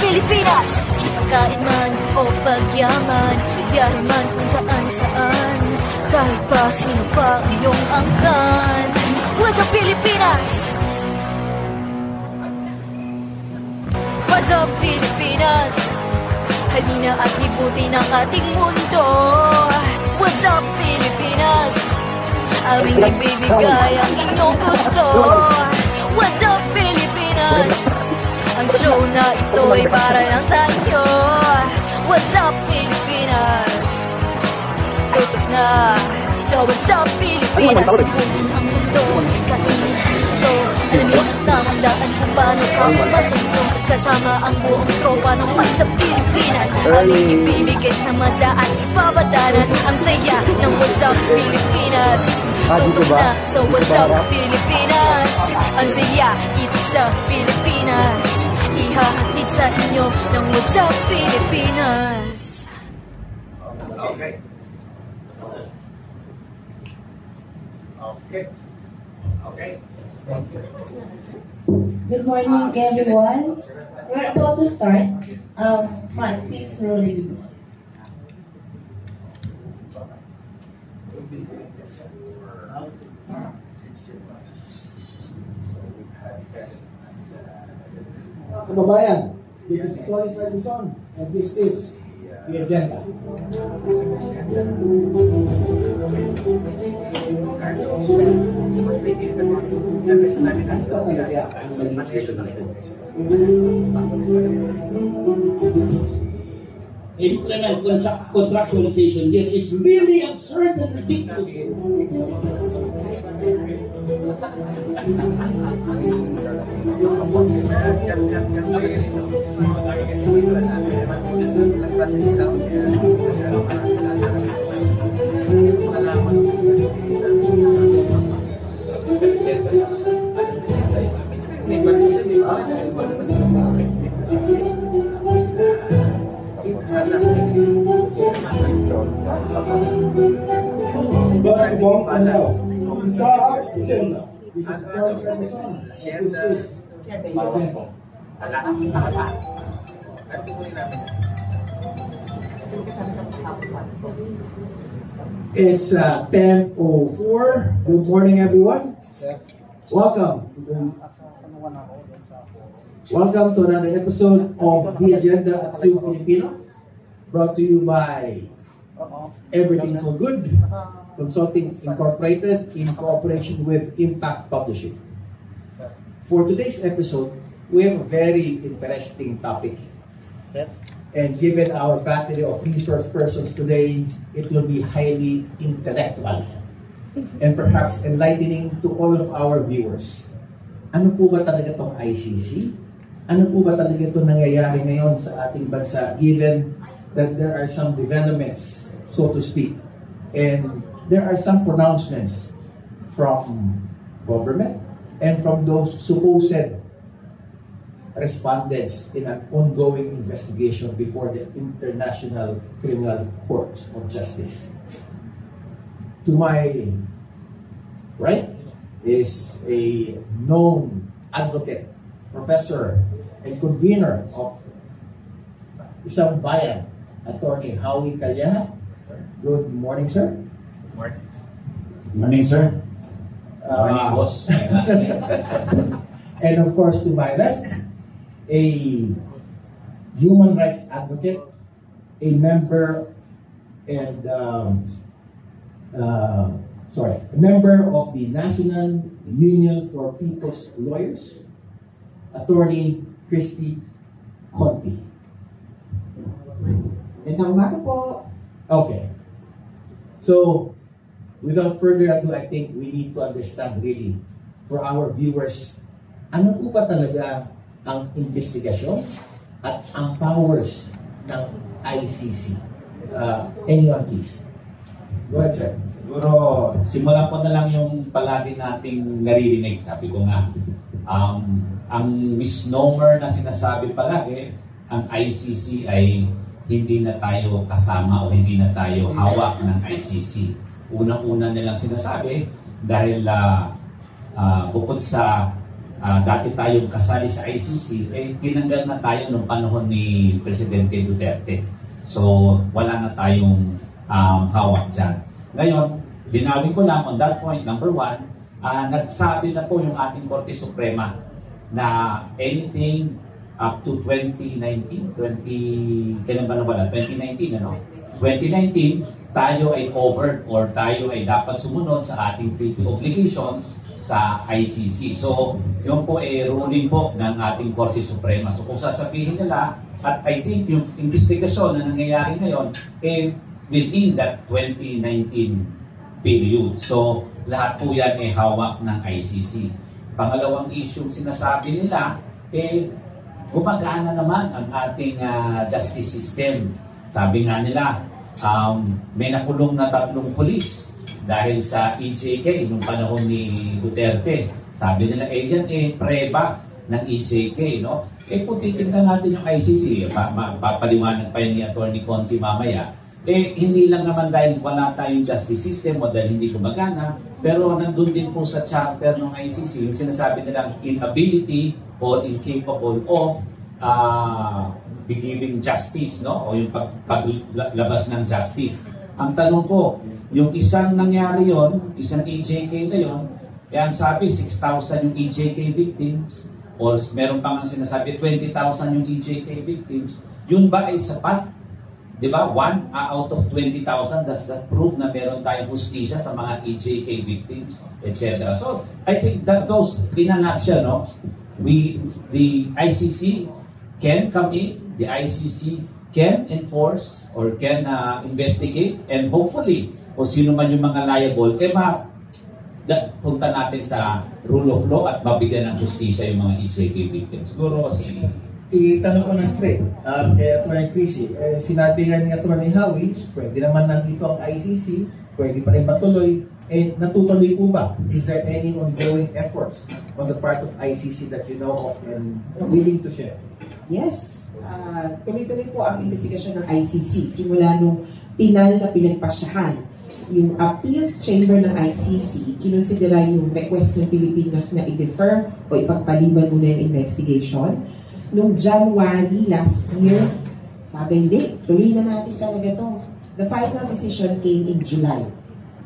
Pilipinas, pagkain man o pagyaman, biyahe man kung saan-saan, kahit pa sino pa iyong angkan. What's up, Pilipinas? What's up, Pilipinas? Halina at libutin ang ating mundo. What's up, Pilipinas? Aming ibibigay ang inyong gusto. What's up, Pilipinas? Ang show na ito ay para lang sa inyo. What's up, Pilipinas? Tutok na. So what's up, Pilipinas? Subukin ang mundo, kainin ang gusto. Alam niyo, tamang daan kung paano ka masanso. Kasama ang buong tropa ng What's up, Pilipinas. Aming ibibigay sa mata at ibabadanas ang saya ng What's up, Pilipinas. Tutok na. So what's up, Pilipinas? Ang saya dito sa Pilipinas. Ihahatid sa inyo ng What's up, Pilipinas. Okay. Okay. Okay. Good morning, everyone. We're about to start. Matt, please roll it. Kababayan, this is Tony Ferguson and this is the agenda. Implement contractualization here is really absurd and ridiculous. This is Tony Ferguson. This is the agenda. It's 10:04. Good morning, everyone. Welcome to another episode of The Agenda at Club Filipino, brought to you by Everything for Good Consulting Incorporated in cooperation with Impact Publishing. For today's episode, we have a very interesting topic. And given our battery of resource persons today, it will be highly intellectual and perhaps enlightening to all of our viewers. Ano po ba talaga itong ICC? Ano po ba talaga itong nangyayari ngayon sa ating bansa given that there are some developments, so to speak, and there are some pronouncements from government and from those supposed respondents in an ongoing investigation before the International Criminal Court of Justice. To my right is a known advocate, professor, and convener of Isang Bayan, Attorney Howie Calleja. Good morning, sir. Good morning. Good morning, sir. Morning, boss. And of course, to my left, a human rights advocate, a member and a member of the National Union for People's Lawyers, Attorney Christy Conti. Okay. So, without further ado, I think we need to understand really for our viewers, ano po ba talaga ang investigasyon at ang powers ng ICC? Anyone please? Go ahead, sir. Siguro, simulan ko na lang yung palagi nating naririnig. Sabi ko nga, ang misnomer na sinasabi palagi, ang ICC ay hindi na tayo kasama o hindi na tayo hawak ng ICC. Unang-una nilang sinasabi dahil bukod sa dati tayong kasali sa ICC, tinanggal na tayo noong panahon ni Presidente Duterte. So, wala na tayong hawak dyan. Ngayon, linawin ko lang on that point, number one, nagsabi na po yung ating Korte Suprema na anything up to 2019, kailan ba nawala? 2019, ano? 2019, tayo ay over or tayo ay dapat sumunod sa ating treaty obligations sa ICC. So, yun po ay ruling po ng ating Korte Suprema. So, kung sasabihin nila, at I think yung investigasyon na nangyayari ngayon, within that 2019 period. So, lahat po yan ay hawak ng ICC. Pangalawang issue sinasabi nila, gumagana naman ang ating justice system. Sabi nga nila, may nakulong na 3 pulis dahil sa EJK nung panahon ni Duterte. Sabi nila, yan preba ng EJK, no? Kung titignan natin yung ICC, papaliwanag pa yan ni Atty. Conti mamaya, hindi lang naman dahil wala tayong justice system o dahil hindi gumagana, pero nandun din po sa charter ng ICC, yung sinasabi nilang inability or incapable of giving justice, no? O yung paglabas ng justice. Ang tanong ko, yung isang nangyari yon, isang EJK na yon, ang sabi 6,000 yung EJK victims, or meron pa nga sinasabi 20,000 yung EJK victims, yun ba ay sapat? Diba? 1 out of 20,000, does that prove na meron tayong hustisya sa mga EJK victims, etc. So, I think that goes in a nutshell, no? The ICC can come in, the ICC can enforce or can investigate, and hopefully, kung sino man yung mga liable, punta natin sa rule of law at mabigyan ng hustisya yung mga EJK victims. Siguro, itanong ko na straight kay Atty. Chrissy, sinabihan ni Atty. Howie, pwede naman nandito ang ICC, pwede pa rin patuloy, natutuloy po ba? Is there any ongoing efforts on the part of ICC that you know of and willing to share? Yes, tuloy-tuloy po ang investigasyon ng ICC simula nung pinal na pinagpasyahan. Yung appeals chamber ng ICC, kinonsidera yung request ng Pilipinas na i-defer o ipagpaliban muna yung investigation. Noong January last year, sabi hindi, tuloy na natin talaga to. The final decision came in July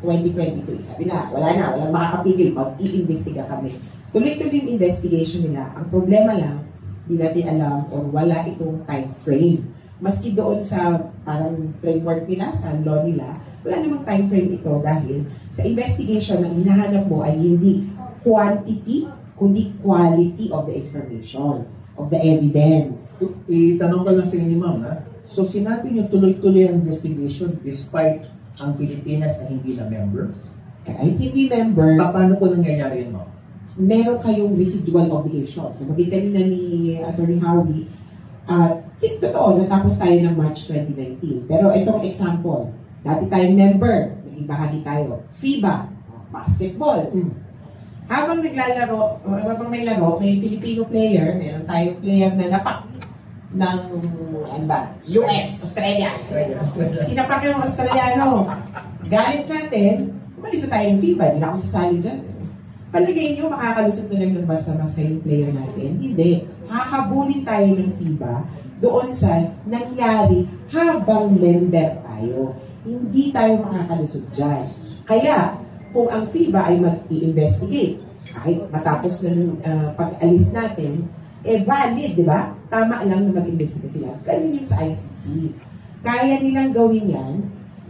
2023. Sabi na, walang makakapigil pag i-investiga kami. Tuloy-tuloy yung investigation nila. Ang problema lang, di natin alam or wala itong time frame. Maski doon sa parang framework nila, sa law nila, wala namang time frame ito dahil sa investigation na hinahanap mo ay hindi quantity, kundi quality of the information, of the evidence. Itanong ko lang sa inyo, ma'am, so sinabi niyo tuloy-tuloy ang investigation despite ang Pilipinas na hindi na member? Kahit hindi member, Paano po nangyayari yun, ma'am? meron kayong residual obligation. So, magiging na ni Atty. Howie, totoo, natapos tayo ng March 2019. Pero itong example, dati tayong member, naging bahagi tayo. FIBA, basketball. Habang naglalaro, habang may laro, may Filipino player, meron tayong player na napak ng US, Australia. Sinapak yung Australiano. Galit natin, umalis na tayo ng FIBA, hindi na ako sasali dyan. Palagay nyo, makakalusot na lang ng basta-basta yung player natin. Hindi. Hahabulin tayo ng FIBA doon sa nangyari habang member tayo. Hindi tayo makakalusot dyan. Kaya, kung ang FIBA ay mag-i-investigate, kahit matapos na pag-alis natin, valid, di ba? Tama lang na mag-investigate sila. Ganyan yung sa ICC. Kaya nilang gawin yan,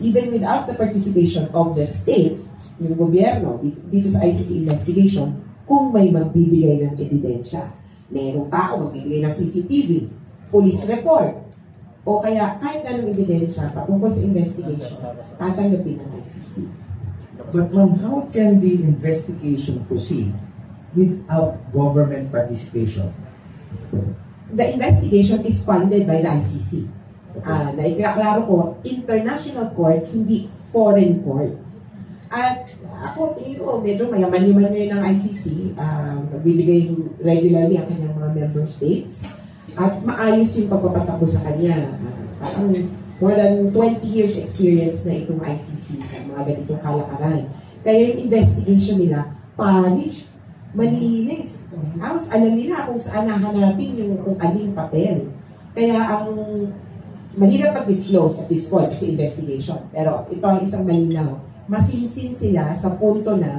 even without the participation of the state, yung gobyerno, dito sa ICC investigation, kung may magbibigay ng ebidensya. Merong tao magbibigay ng CCTV, police report, o kaya kahit anong ebidensya patungkol sa investigation, tatanggapin ng ICC. But ma'am, how can the investigation proceed without government participation? The investigation is funded by the ICC. Naiklaro ko, international court, hindi foreign court. At ako, tingin ko, medyo mayaman-yaman ngayon ng ICC. Nagbibigay regularly ang kanyang mga member states. At maayos yung pagpapatakbo sa kanya. Parang more than 20 years experience na itong ICC sa mga ganitong kalakaran. Kaya yung investigation nila, polished, malinis. Tapos alam nila kung saan nahanapin yung kung aling papel. Kaya ang mahirap pag-disclose at this point sa investigation. Pero ito ang isang malinaw. Masinsin sila sa punto na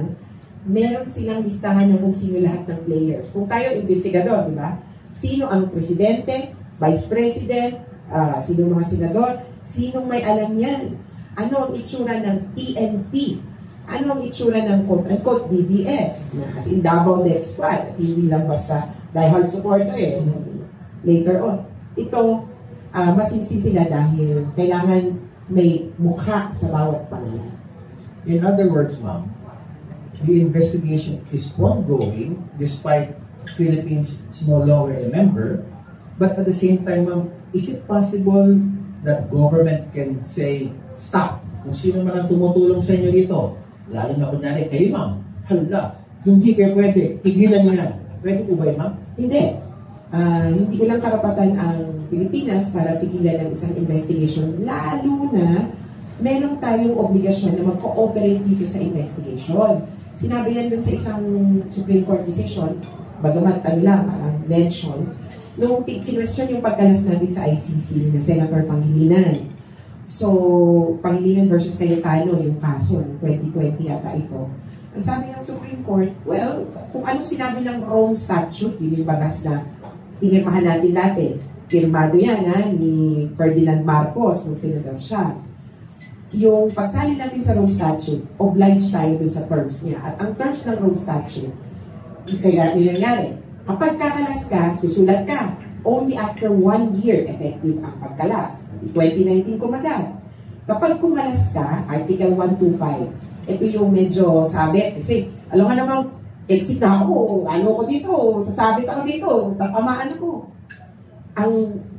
meron silang listahan ng kung sino lahat ng players. Kung tayo investigador, di ba? Sino ang presidente, vice president, sino mga senador, sinong may alam yan? Ano ang itsura ng PNP? Ano ang itsura ng quote-unquote DDS? As in Davao Death Squad. Hindi lang basta diehard supporter later on. Ito, masinsin sila dahil kailangan may mukha sa bawat pangalan. In other words, ma'am, the investigation is ongoing despite Philippines is no longer a member. But at the same time, ma'am, is it possible that government can say, stop, kung sino man ang tumutulong sa inyo dito, lalo na kunyari, kayo ma'am, hala, hindi kayo pwede, tigilan nyo yan. Pwede po ba yun, ma'am? Hindi. Hindi ko lang karapatan ang Pilipinas para tigilan ng isang investigation, lalo na meron tayong obligasyon na mag-cooperate dito sa investigation. Sinabi yan dun sa isang Supreme Court decision, bagamat mention, nung kinwestiyon yung pagkalas natin sa ICC na Senator Pangilinan. So, Pangilinan versus Cayetano, yung kaso, 2020 yata ito. Ang sabi ng Supreme Court, well, kung anong sinabi ng Rome Statute, yun yung bagas na pinirmahan natin dati. Pirmado yan, ni Ferdinand Marcos, nung senador siya. Yung pagsali natin sa Rome Statute, obliged tayo dun sa terms niya. At ang terms ng Rome Statute, kaya nangyari, kapag kakalas ka, susulat ka. Only after 1 year effective ang pagkalas. 2019 kumagat. Kapag kumalas ka, Article 125, ito yung medyo sabi, kasi alam mo namang, exit na ako, ano ko dito, sasabit ako dito, tapamaan ako. Ang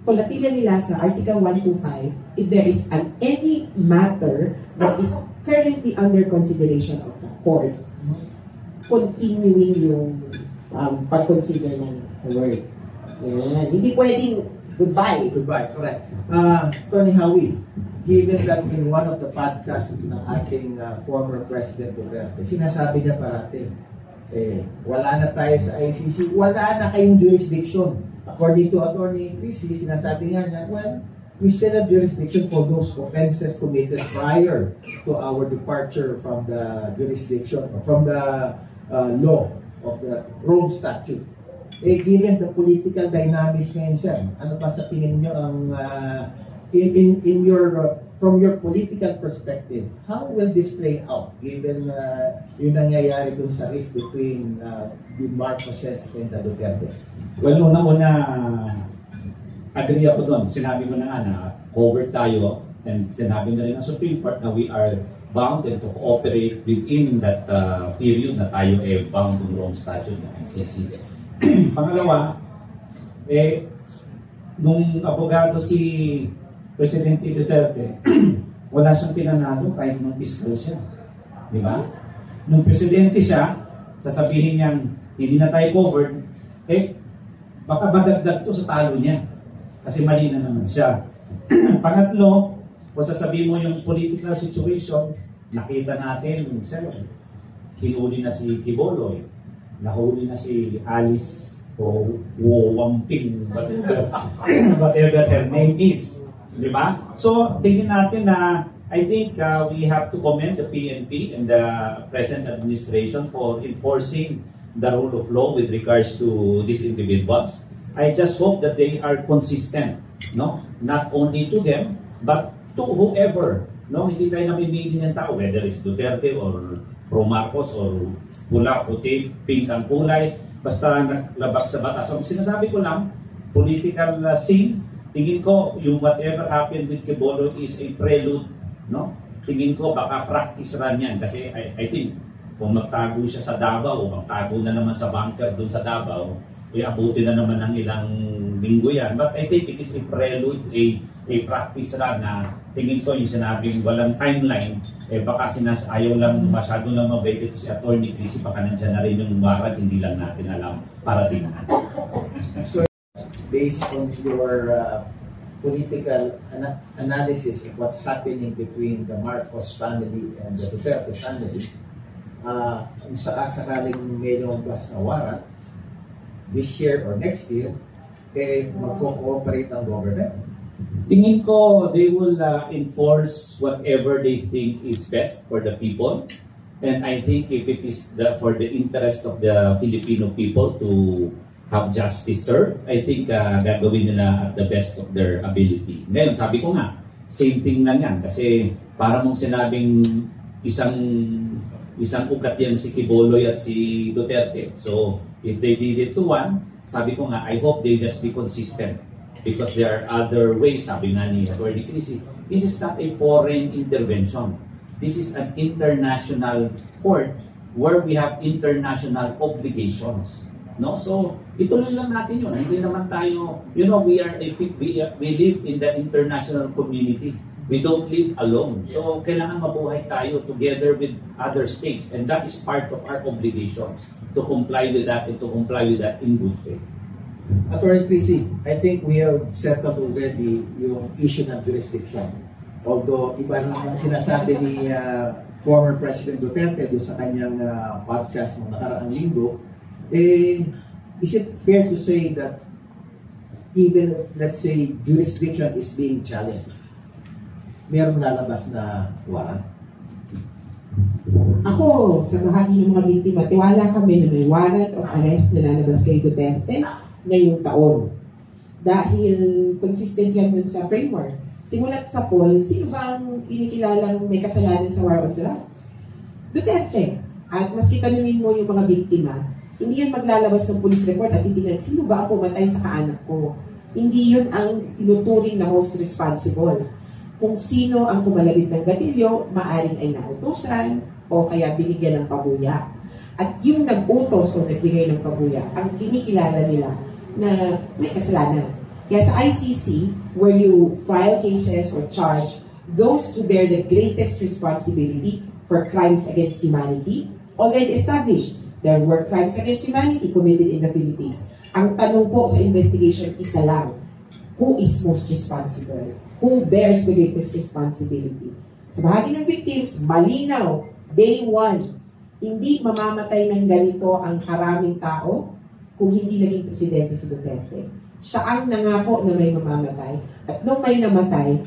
kulatilan nila sa Article 125, if there is any matter that is currently under consideration of the court, continuing yung pag-consider ng word. Yan. Hindi pwedeng goodbye. Goodbye, correct. Tony Howie, given that in one of the podcasts ng ating former President Duterte, sinasabi niya parating, wala na tayo sa ICC, wala na kayong jurisdiction. According to Attorney Chrissy, sinasabi nga niya, well, we still have jurisdiction for those offenses committed prior to our departure from the jurisdiction, from the law of the Rome Statute. Given the political dynamics ngayon, sir, ano pa sa tingin nyo ang in your from your political perspective, how will this play out given yung nangyayari dun sa rift between the Marcoses and the Dutertes? Well, una-una, agree ako doon. Sinabi mo na nga na covered tayo and sinabi na rin ng Supreme Court na we are bound and to cooperate within that period na tayo bound to Rome Statute ng ICC. Pangalawa, nung abogado si Presidente Duterte, wala siyang pinanalo kahit nung fiscal siya. Di ba? Nung presidente siya, sasabihin niyang hindi na tayo covered, baka madagdag to sa talo niya. Kasi mali na naman siya. Pangatlo, kung sasabihin mo yung political situation, nakita natin, hinuli na si Quiboloy, nahuli na si Alice o Wamping, whatever her name is. Diba? So, tingin natin na I think we have to commend the PNP and the present administration for enforcing the rule of law with regards to these individuals. I just hope that they are consistent, no? Not only to them, but to whoever, no? Hindi tayo namimili ng tao, whether it's Duterte or Pro Marcos or pula, puti, pink ang kulay, basta naglabak sa batas. So, sinasabi ko lang, political scene, tingin ko yung whatever happened with Quiboloy is a prelude, no? Tingin ko baka practice run yan kasi I think kung magtago siya sa Davao o magtago na naman sa bunker doon sa Davao, abuti na naman ng ilang linggo yan. But I think it is a prelude, a practice lang na tingin ko yung sinabing walang timeline, baka ayaw lang masyado lang mabait si Attorney Chrissy, baka nandiyan na rin yung warrant, hindi lang natin alam para tingnan. So, based on your political analysis of what's happening between the Marcos family and the Duterte family, kung sakasakaling mayroong plus na warrant, this year or next year, magko-cooperate ang government. Tingin ko, they will enforce whatever they think is best for the people. And I think if it is for the interest of the Filipino people to have justice served, I think gagawin nila at the best of their ability. Ngayon, sabi ko nga, same thing lang yan. Kasi para mong sinabing isang ugat yan si Quiboloy at si Duterte. So, if they did it to one, sabi ko nga, I hope they just be consistent. Because there are other ways, sabi nga ni Attorney Chrissy, this is not a foreign intervention. This is an international court where we have international obligations. No? So, ituloy lang natin yun. Hindi naman tayo, we live in the international community. We don't live alone. So, kailangan mabuhay tayo together with other states. And that is part of our obligations to comply with that and to comply with that in good faith. Attorney Chrissy, I think we have settled already yung issue ng jurisdiction. Although, iba naman sinasabi ni former President Duterte doon sa kanyang podcast ng nakaraang linggo, is it fair to say that even if, let's say, jurisdiction is being challenged, mayroong lalabas na warrant? Ako, sa bahagi ng mga biktima, tiwala kami na may warrant of arrest na lalabas kay Duterte ngayong taon. Dahil consistent yan dun sa framework. Simulat sa poll, sino ba ang kinikilalang may kasalanan sa war on drugs? Duterte. At maski tanungin mo yung mga biktima, hindi yan maglalabas ng police report at titignan, sino ba ang pumatay sa kaanak ko? Hindi yun ang tinuturing na most responsible. Kung sino ang kumalabit ng gatilyo, maaring ay nautusan o kaya binigyan ng pabuya. At yung nag-utos o nagbigay ng pabuya, ang kinikilala nila na may kasalanan. Kaya sa ICC, where you file cases or charge those to bear the greatest responsibility for crimes against humanity, already established. There were crimes against humanity committed in the Philippines. Ang tanong po sa investigation, isa lang. Who is most responsible? Who bears the greatest responsibility? Sa bahagi ng victims, malinaw, day one, hindi mamamatay ng ganito ang karaming tao kung hindi naging presidente si Duterte. Siya ang nangako na may mamamatay. At nung may namatay,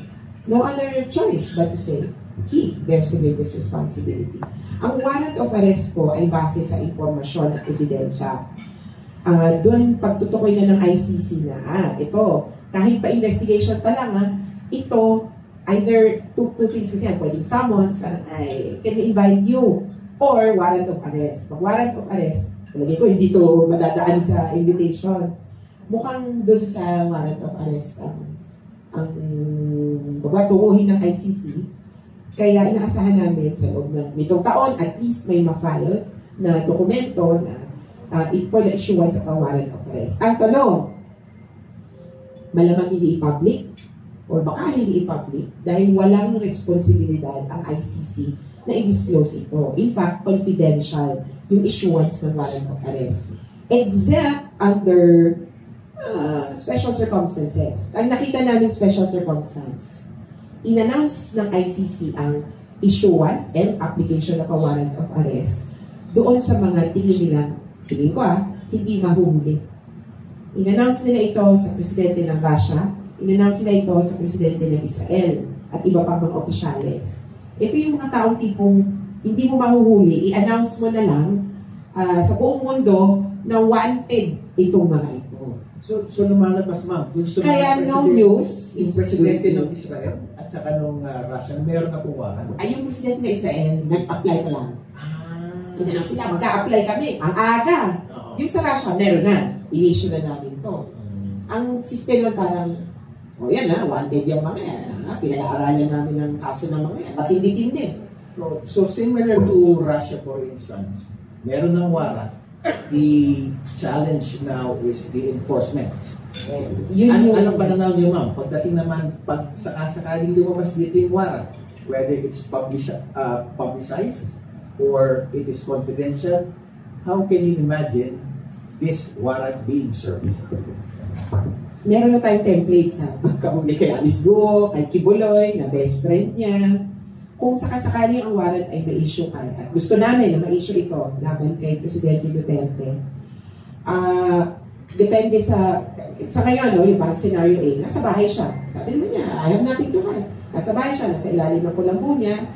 no other choice but to say, he bears the greatest responsibility. Ang warrant of arrest ko ay base sa impormasyon at ebidensya. Doon pagtutukoy na ng ICC na, ito, kahit pa investigation pa lang, ito, either two things kasi yan, pwedeng summons, ay, can we invite you? Or warrant of arrest. Pag warrant of arrest, talagay ko, hindi to madadaan sa invitation. Mukhang doon sa warrant of arrest ang babatuhin ng ICC. Kaya inaasahan namin sa loob ng nitong taon, at least may ma-file na dokumento na for the issuance of a warrant of arrest. Ang tanong, malamang hindi i-public or baka hindi i-public dahil walang responsibilidad ang ICC na i-disclose ito. In fact, confidential yung issuance ng warrant of arrest. Except under special circumstances. Ang nakita namin special circumstance, in-announce ng ICC ang issuance and application of a warrant of arrest doon sa mga tingin ko hindi mahuhuli. In-announce nila ito sa presidente ng Russia, in-announce nila ito sa presidente ng Israel, at iba pang mga opisyales. Ito yung mga taong tipong hindi mo mahuhuli, i-announce mo na lang sa buong mundo na wanted itong mga ito. So lumalabas, ma'am, dun sa kaya no news yung presidente ng Israel at saka nung Russia, meron na pong warrant. Ay, yung presidente ng Israel, nag-apply pa lang. Sila mag-a-apply kami. Ang aga. Yung sa Russia, meron na. I-issue na namin to. Ang system lang parang, yan wanted yung mga yan. Pinag-aaralan namin ng kaso ng mga yan. Matindi-tindi. So similar to Russia, for instance, meron ng warrant, the challenge now is the enforcement. Yes. Yun yung... Anong pananaw niyo, ma'am? Pagdating naman, pag sakaling lumabas dito yung warrant, whether it's publicized or it is confidential, how can you imagine this warrant being served? Meron na tayong template sa pagkauli kay Alice Go, kay Kibuloy, na best friend niya. Kung sakasakali ang warrant ay ma-issue ka, at gusto namin na ma-issue ito laban kay Presidente Duterte, depende sa ngayon, no, yung parang scenario A, nasa bahay siya. Sabi naman niya, ayaw natin ito ka. Nasa bahay siya, nasa ilalim ng kulambo niya,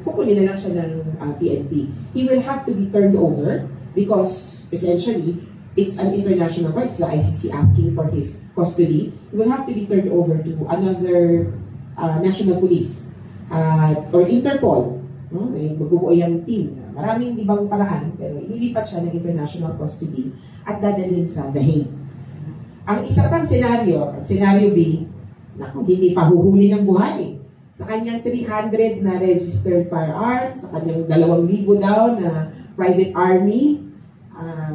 kukunin na lang siya ng PNP. He will have to be turned over because essentially, it's an international court. It's the ICC asking for his custody. He will have to be turned over to another national police or Interpol. No? May magbubuo yung team. Maraming ibang paraan, pero ililipat siya ng international custody at dadalhin sa The Hague. Ang isa pang senaryo, senaryo B, naku, hindi pa huhuli ng buhay. Sa kanyang 300 na registered firearms, sa kanyang 2,000 daw na private army,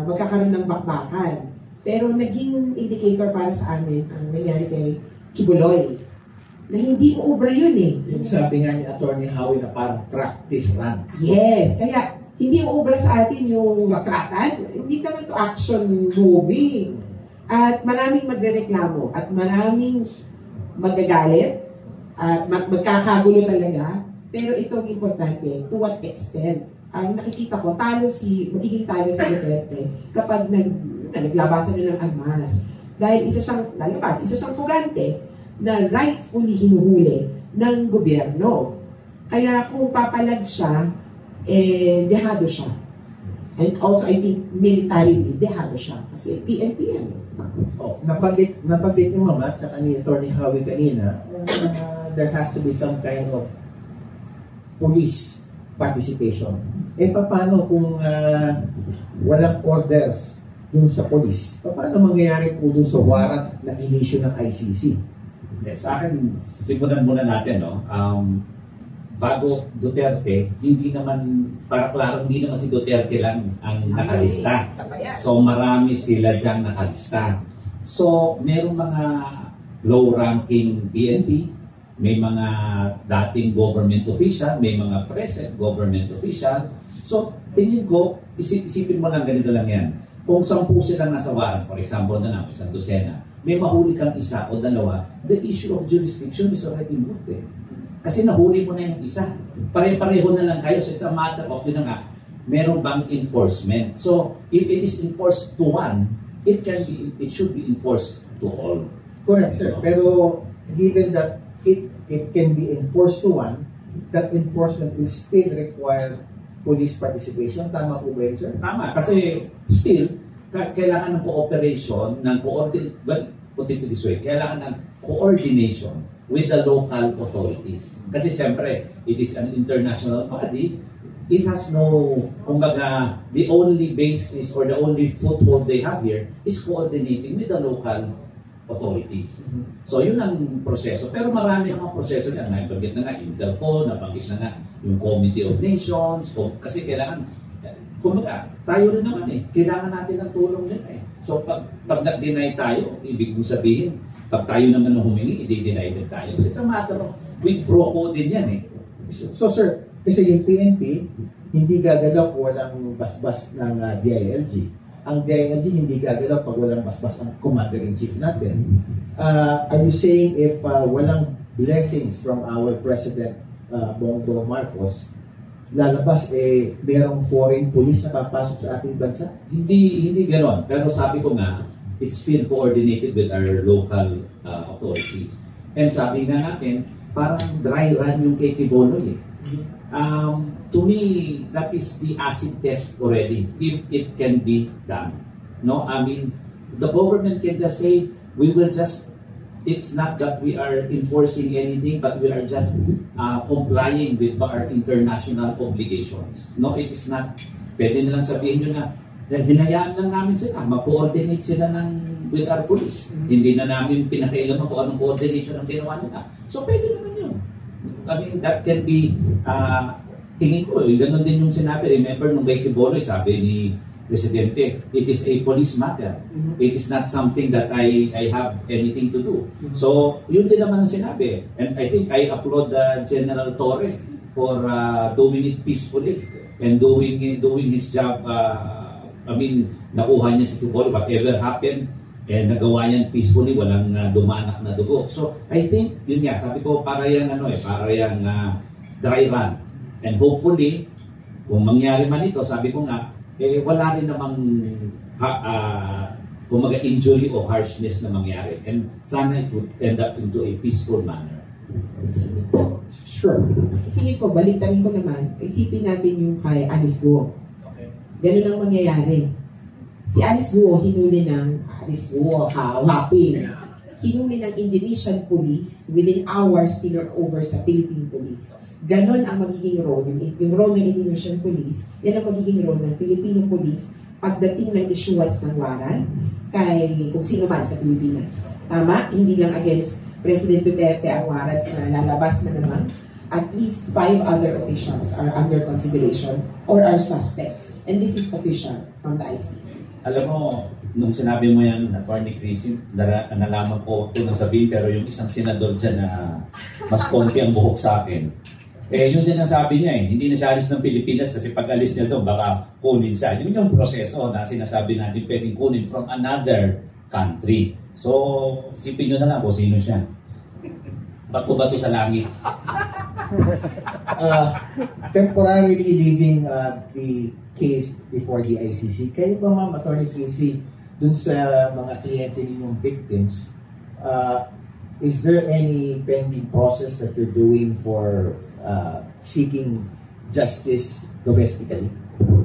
magkakaroon ng bakbakan. Pero naging indicator para sa amin ang nangyari kay Kibuloy na hindi ubra yun eh. Yung sabi nga ni Attorney Howie na parang practice run. Yes, kaya hindi ubra sa atin yung makratan. Hindi naman to action movie. At maraming magrereklamo at maraming magagalit at magkakagulo talaga. Pero ito ang importante, to what extent? Ang nakikita ko, magiging talo si Duterte kapag naglabasan na ng armas. Dahil isa siyang fugante na rightfully hinuhuli ng gobyerno. Kaya kung papalag siya, dehado siya. And also, I think, militarily, dehado siya. Kasi PNP yan. Nabanggit niyo, mama, at ni Attorney Howie kanina, there has to be some kind of police participation. Paano kung walang orders dun sa police? Paano mangyayari po dun sa warrant na in-issue ng ICC? Sa akin, simulan muna natin, no? Bago Duterte, hindi naman, para klaro, hindi naman si Duterte lang ang nakalista. So marami sila diyang nakalista. So merong mga low-ranking PNP, may mga dating government official, may mga present government official. So tingin ko, isipin mo lang ganito lang yan. Kung 10 silang nasa warrant, for example na lang, isang dosena, may mahuli kang isa o dalawa, the issue of jurisdiction is already moved. Kasi nahuli mo na yung isa. Pare-pareho na lang kayo. So it's a matter of, yun nga, meron bang enforcement? So if it is enforced to one, it should be enforced to all. Correct, sir. Pero given that it can be enforced to one, that enforcement will still require police participation. Tama po ba yun, sir? Tama. Kasi still, kailangan ng cooperation, put it this way, kailangan ng coordination with the local authorities. Kasi siyempre, it is an international body. It has no, kumbaga, the only basis or the only foothold they have here is coordinating with the local authorities. So, yun ang proseso. Pero marami namang proseso yan. Nabanggit na nga Interpol, nabanggit na nga yung Committee of Nations. Kasi kailangan, kumbaga, tayo rin naman kailangan natin ng tulong nila So, pag nag-deny tayo, ibig mong sabihin, pag tayo naman ang humingi, i-deny din tayo. So, it's a matter of quid pro quo din yan So, sir, kasi yung PNP, hindi gagalaw kung walang basbas ng DILG. Ang DILG hindi gagalaw pag walang basbas ang Commander-in-Chief natin. Are you saying if walang blessings from our President Bongbong Marcos, lalabas merong foreign police na papasok sa ating bansa? Hindi gano'n. Pero sabi ko nga, it's been coordinated with our local authorities. And sabi nga natin, parang dry run yung kay Kibuloy To me, that is the acid test already, if it can be done. No, I mean, the government can just say, we will just, it's not that we are enforcing anything, but we are just complying with our international obligations. No, it is not, pwede nilang sabihin nyo na, hinayaan lang namin sila, mag-coordinate sila with our police. Hindi na namin pinakailaman kung anong coordination ang ginawa nila. So, pwede naman yun. I mean, that can be, tingin ko, ganun din yung sinabi. Remember, nung kay Kibuloy, sabi ni Presidente. It is a police matter. It is not something that I have anything to do. So, yun din naman ang sinabi. And I think I applaud General Torre for doing it peacefully and doing his job. Nakuha niya si Tugol, whatever happened, and nagawa niyan peacefully, walang dumanak na dugo. So, I think, yun nga, sabi ko, para yung dry run. And hopefully, kung mangyari man ito, sabi ko nga, wala rin namang kumaga injury o harshness na mangyari. And sana it would end up into a peaceful manner. Sure. Sige po, balitan ko naman. Isipin natin yung kay Alice Guo. Ganun ang mangyayari. Si Alice Guo, hinuli ng hinuli ng Indonesian police within hours over sa Philippine police. Ganon ang magiging role, yung role ng Indonesian police, yan ang magiging role ng Filipino police pagdating ng issuance ng warrant kay kung sino man sa Pilipinas. Tama? Hindi lang against President Duterte ang warrant na lalabas na naman. At least 5 other officials are under consideration or are suspects. And this is official from the ICC. Alam mo, nung sinabi mo yan, Attorney Chrissy, nalaman ko ito nang sabihin, pero yung isang senador dyan na mas konti ang buhok sa akin, yun din ang sabi niya hindi na siya alis ng Pilipinas kasi pag alis niya doon, baka kunin siya. Yun yung proseso na sinasabi natin pwedeng kunin from another country. So, isipin nyo na lang kung sino siya. Bato-bato sa langit. Temporarily leaving the case before the ICC, kayo ba, Ma'am Attorney Chrissy, dun sa mga kliyente ninyong victims, is there any pending process that you're doing for seeking justice domestically?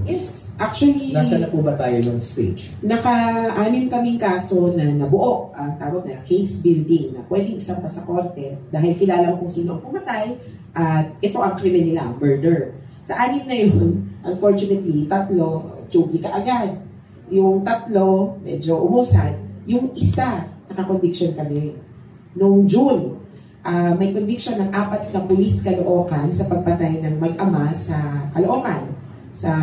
Yes, actually, Nasaan na po ba tayo nung stage? Naka-anim kaming kaso na nabuo ang tawag na case building na pwedeng isang pa sa korte dahil kilala mo kung sino ang pumatay at ito ang krimen nila, murder. Sa anim na yun, unfortunately, 3, chuki ka agad. Yung 3, medyo umusan. Yung isa, naka-conviction kami. Noong June, may conviction ng 4 na pulis Caloocan sa pagpatay ng mag-ama sa Caloocan, sa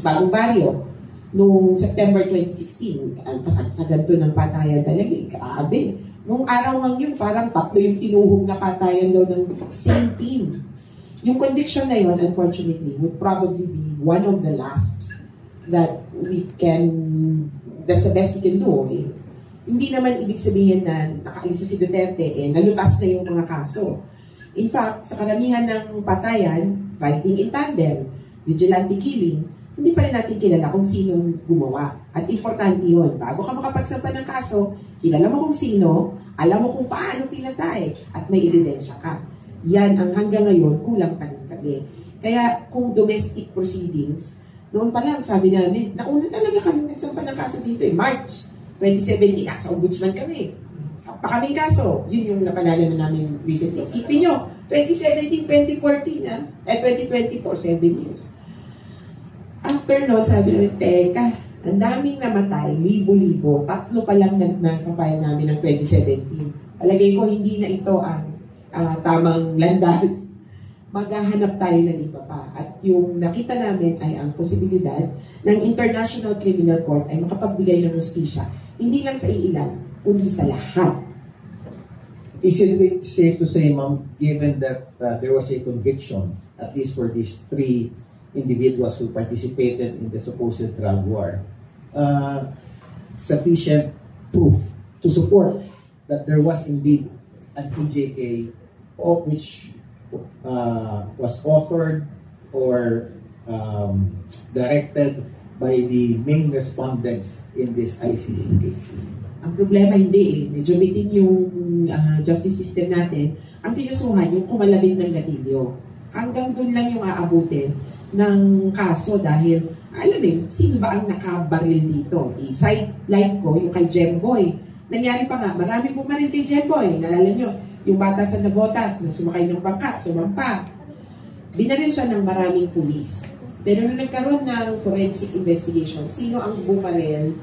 Bagong Barrio. Noong September 2016, ang kasagsagan to ng patayan talaga. Grabe. Noong araw lang yun, parang 3 yung tinuhog na patayan daw ng same team. Yung conviction na yun, unfortunately, would probably be one of the last that that's the best we can do. Hindi naman ibig sabihin na nakaalis si Duterte, nalutas na yung mga kaso. In fact, sa karamihan ng patayan, fighting in tandem, vigilante killing, hindi pa rin natin kilala kung sino gumawa. At importante yun. Bago ka makapagsampa ng kaso, kilala mo kung sino, alam mo kung paano pinatay, at may ebidensya ka. Yan ang hanggang ngayon, kulang pa rin kami. Kaya kung domestic proceedings, noon pa lang sabi namin, nauna talaga kami nagsampa ng kaso dito March 2017, nasa ombudsman kami. Sampa kaming kaso. Yun yung napanala na namin recently. Isipin nyo, 2017, 2014, 2024, 7 years. After noon, sabi namin, teka, ang daming namatay, libo-libo, 3 pa lang na-file namin ng 2017. Palagay ko, hindi na ito ang tamang landas. Maghahanap tayo ng iba pa. At yung nakita namin ay ang posibilidad ng International Criminal Court ay makapagbigay ng justisya. Hindi lang sa iilan, kundi sa lahat. Is it safe to say, Ma'am, given that there was a conviction, at least for these 3 individuals who participated in the supposed drug war, sufficient proof to support that there was indeed an EJK which was authored or directed by the main respondents in this ICC case? Ang problema hindi medyo bitin yung justice system natin. Ang pinusuhan yung kumalabit ng gatilyo. Hanggang doon lang yung aabutin ng kaso dahil alam sino ba ang nakabaril dito? I-side light ko yung kay Jemboy. Nangyari pa nga, maraming bumaril kay Jemboy. Nalala nyo, yung bata sa Nabotas na sumakay ng bangka, sumampa. Binaril siya ng maraming pulis. Pero nung nagkaroon ng forensic investigation, sino ang bumaril,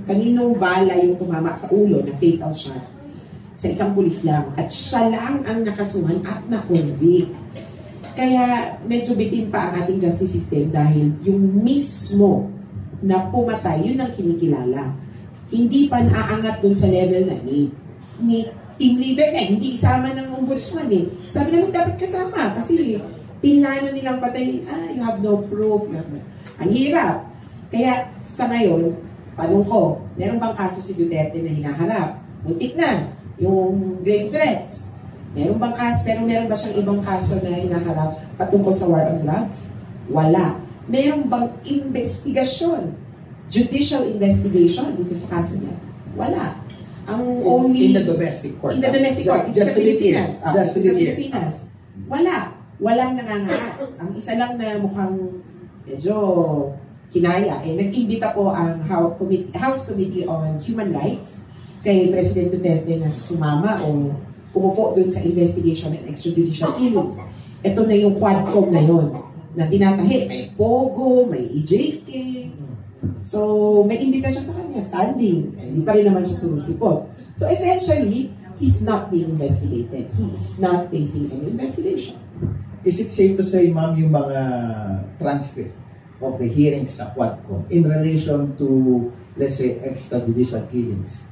kaninong bala yung tumama sa ulo na fatal shot sa isang pulis lang. At siya lang ang nakasuhan at na-convict. Kaya medyo bitin pa ang ating justice system dahil yung mismo na pumatay, yun ang kinikilala. Hindi pa naaangat dun sa level na ni team leader na, hindi isama ng ombudsman eh. Sabi namin dapat kasama kasi pinlano nilang patayin, you have no proof. Ang hirap. Kaya sa ngayon, tanong ko, meron bang kaso si Duterte na hinaharap? Muntik na, yung grave threats. Meron bang kaso, pero meron ba siyang ibang kaso na hinaharap patungkol sa war on drugs? Wala. Meron bang investigasyon? Judicial investigation dito sa kaso niya? Wala. Ang only... In the domestic court. In the domestic court. Just sa Pilipinas. Just to be clear. Pilipinas. Wala. Walang nangangaas. Ang isa lang na mukhang medyo kinaya. Nag-imbita po ang House Committee on Human Rights kay President Duterte na sumama o umupo dun sa investigation and extrajudicial killings. Ito na yung Quadcom na yun na tinatahi. May Pogo, may EJK. So, may invitation sa kanya, standing. Hindi pa rin naman siya sumisipot. So, essentially, he's not being investigated. He is not facing any investigation. Is it safe to say, ma'am, yung mga transcript of the hearings sa Quadcom in relation to, let's say, extrajudicial killings?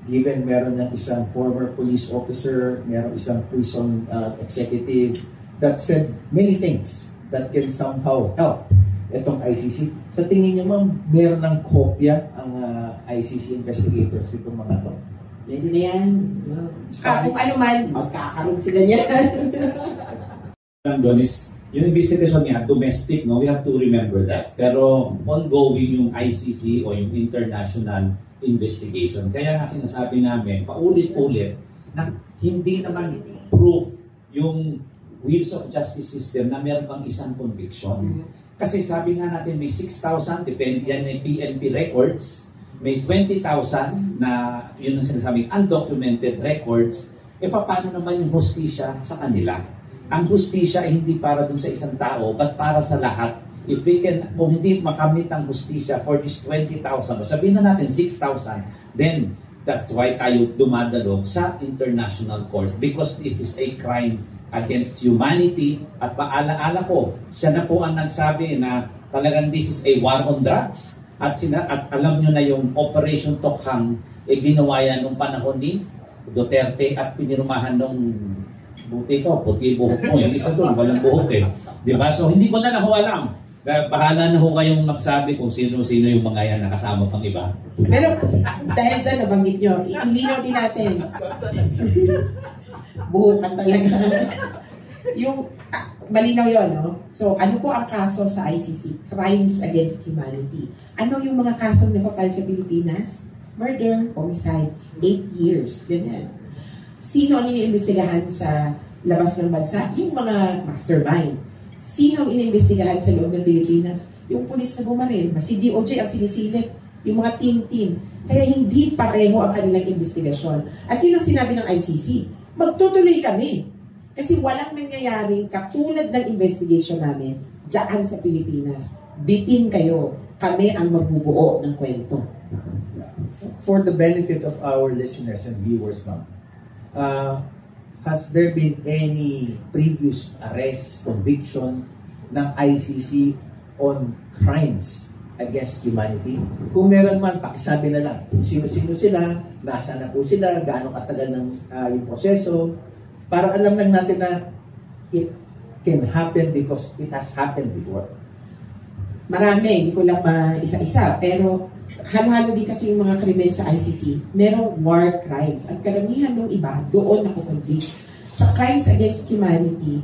Given meron ng isang former police officer, meron isang prison executive that said many things that can somehow help itong ICC. Sa tingin niyo, ma'am, meron ng kopya ang ICC investigators itong mga to? Pwede na yan. Kung ano man, magkakaroon sila niyan. Doon is, yung investigation niya, domestic, no? We have to remember that. Pero ongoing yung ICC o yung international investigation. Kaya nga sinasabi namin, paulit-ulit, na hindi naman proof yung wheels of justice system na meron pang isang conviction. Kasi sabi nga natin may 6,000, depende yan ng PNP records, may 20,000 na yun ang sinasabing undocumented records, paano naman yung hustisya sa kanila? Ang hustisya ay hindi para dun sa isang tao, but para sa lahat. If we can, kung hindi makamit ang hustisya for this 20,000, sabihin na natin 6,000, then that's why tayo dumadalo sa international court because it is a crime against humanity. At paalaala po, siya na po ang nagsabi na talagang this is a war on drugs. At alam nyo na yung Operation Tokhang, ginawa yan nung panahon ni Duterte at pinirumahan nung buti ko, puti buhok mo. Yung isa doon, walang buhok eh. Diba? So hindi ko na ho alam. Bahala na ho kayong magsabi kung sino-sino yung mga yan nakasama pang iba. Pero dahil dyan, nabanggit nyo, ilinaw din natin. Buhukan talaga. Yung, malinaw yun, no? So, ano po ang kaso sa ICC? Crimes against humanity. Ano yung mga kasong napapal sa Pilipinas? Murder, homicide, 8 years, ganyan. Sino ang iniimbestigahan sa labas ng bansa? Yung mga mastermind. Sino ang iniimbestigahan sa loob ng Pilipinas? Yung pulis na bumaril. Mas si DOJ ang sinisilip. Yung mga team-team. Kaya hindi pareho ang kanilang investigasyon. At yun ang sinabi ng ICC. Magtutuloy kami. Kasi walang nangyayaring katulad ng investigation namin dyan sa Pilipinas. Bitin kayo. Kami ang magbubuo ng kwento. For the benefit of our listeners and viewers, ma'am, has there been any previous arrest, conviction ng ICC on crimes against humanity? Kung meron man, pakisabi na lang kung sino-sino sila, nasa na po sila, gaano katagal ng yung proseso, para alam lang natin na it can happen because it has happened before. Marami, hindi ko lang isa-isa, pero halo-halo din kasi yung mga krimen sa ICC. Merong war crimes. At karamihan ng iba, doon nakukonvict. Sa crimes against humanity,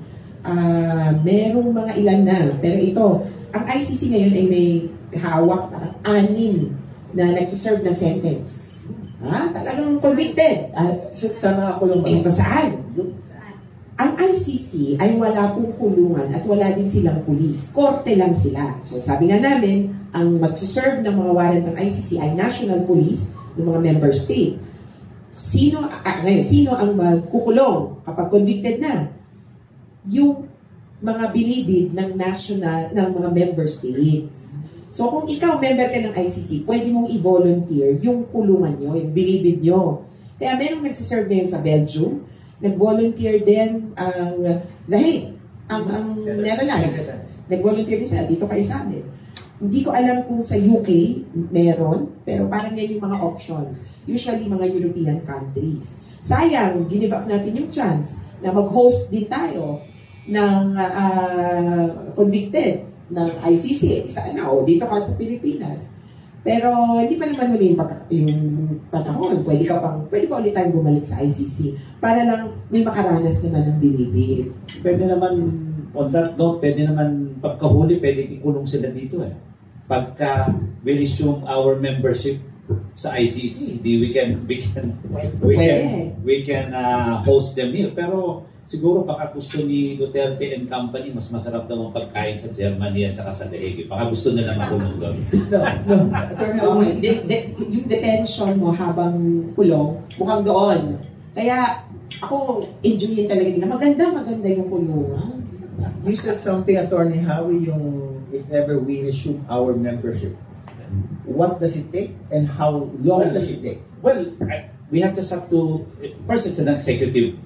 merong mga ilan na. Pero ito, ang ICC ngayon ay may hawak parang 6 na nagsiserve ng sentence. Talagang convicted. Sana ako lang. Ito saan? Ang ICC ay wala pong kulungan at wala din silang pulis. Korte lang sila. So sabi nga namin, ang magsuserve ng mga warrant ng ICC ay national police ng mga member state. Sino ang magkukulong kapag convicted na? Yung mga bilibid ng national, ng mga member states. So kung ikaw member ka ng ICC, pwede mong i-volunteer yung kulungan nyo, yung bilibid nyo. Kaya merong nagsiserve ngayon sa Belgium, nag-volunteer din ang The Hague. ang Netherlands. Nag-volunteer din sila, dito kayo sa amin. Hindi ko alam kung sa UK meron, pero parang yan yung mga options. Usually, mga European countries. Sayang, give up natin yung chance na mag-host din tayo ng convicted ng ICC. Sana, dito ka sa Pilipinas. Pero hindi pa naman huli yung panahon. Pwede pa ulit tayong bumalik sa ICC para lang may makaranas naman ng dinibig. Pwede naman, on that note, pwede naman pagkahuli, pwede ikulong sila dito eh. Pagka we resume our membership sa ICC, we can host them here. Pero siguro baka gusto ni Duterte and company, mas masarap daw ang pagkain sa Germany at saka sa The Hague. Baka gusto nila makulong doon. Yung detention mo habang kulong, mukhang doon. Kaya ako, enjoyin talaga din. Maganda yung kulungan. You said something, Attorney Howie, yung if ever we resume our membership. What does it take and how long does it take? Well, we have first it's an executive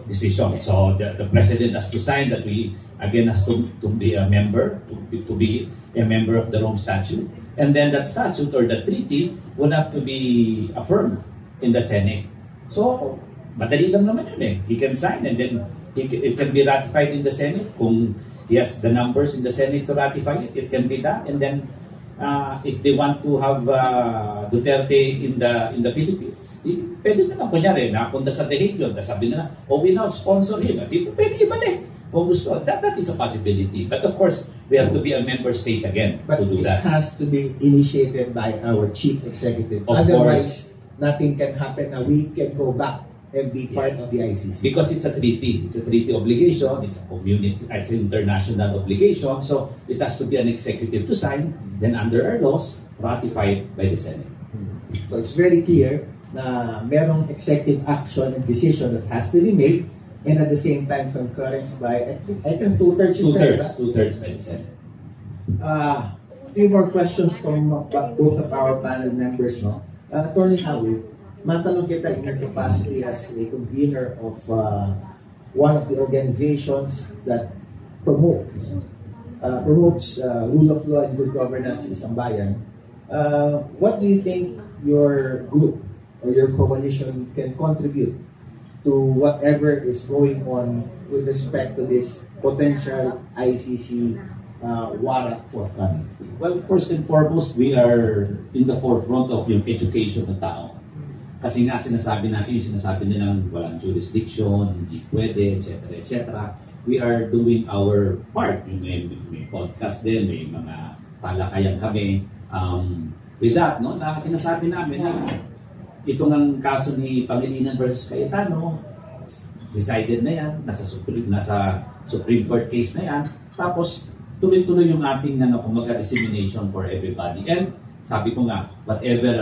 decision. So the president has to sign that we again has to be a member, to be a member of the Rome Statute. And then that statute or the treaty will have to be affirmed in the Senate. So, madali lang naman yun eh. He can sign and then it can be ratified in the Senate. Kung he has the numbers in the Senate to ratify it, it can be done. And then if they want to have Duterte in the Philippines, pwede na lang, kunyari, napunta sa The Hague yun, sabi na, we now sponsor him. At pwede ibalik kung gusto. That is a possibility. But of course, we have to be a member state again but to do that. It has to be initiated by our chief executive. Of Otherwise, nothing can happen. We can go back and be part of the ICC. Because it's a treaty. It's a treaty obligation. It's a community. It's an international obligation. So it has to be an executive to sign. Then under our laws, ratified by the Senate. So it's very clear na merong executive action and decision that has to be made, and at the same time concurrence by, I think, two-thirds. Two-thirds by the Senate. A few more questions from both of our panel members. No? Attorney Howie, matanong kita in your capacity as a convener of one of the organizations that promotes rule of law and good governance in Sambayan. What do you think your group or your coalition can contribute to whatever is going on with respect to this potential ICC warrant forthcoming? Well, first and foremost, we are in the forefront of yung education ng tao. Kasi nga sinasabi nilang walang jurisdiction, hindi pwede, etc. We are doing our part. May podcast din, may mga talakayan kami. With that, no, na sinasabi namin na itong ang kaso ni Pangilinan versus Cayetano, decided na yan, nasa Supreme Court case na yan. Tapos, tuloy-tuloy yung ating dissemination for everybody. And sabi ko nga, whatever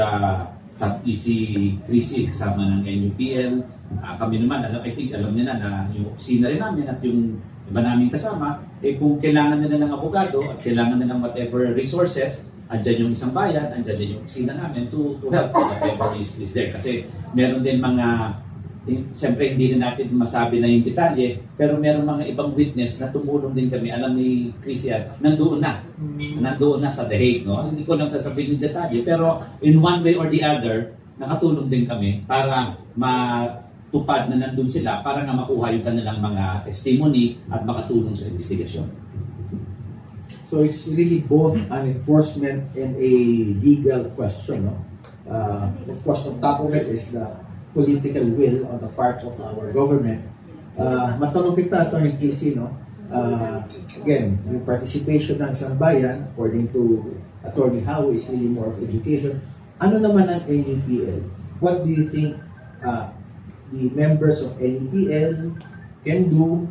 sa EC3C kasama ng NUPL, kami naman, I think alam nila na yung opisina rin namin at yung iba namin kasama, kung kailangan nila ng abogado at kailangan nila ng whatever resources, andyan yung isang bayan, andyan din yung opisina namin to help whatever is there. Kasi meron din mga, siyempre hindi na natin masabi na yung detalye, pero meron mga ibang witness na tumulong din kami. Alam ni Chris yan, nandoon na sa The Hague. No? Hindi ko lang sasabihin yung detalye, pero in one way or the other, nakatulong din kami para matupad na nandun sila, para nga makuha yung kanilang mga testimony at makatulong sa investigasyon. So it's really both an enforcement and a legal question. No? Of course, on top of it is the political will on the part of our government. Matanong kita, Atty. Casey, no? Again, yung participation ng Sambayan, according to Atty. Howie, is really more of education. Ano naman ang NUPL? What do you think the members of NUPL can do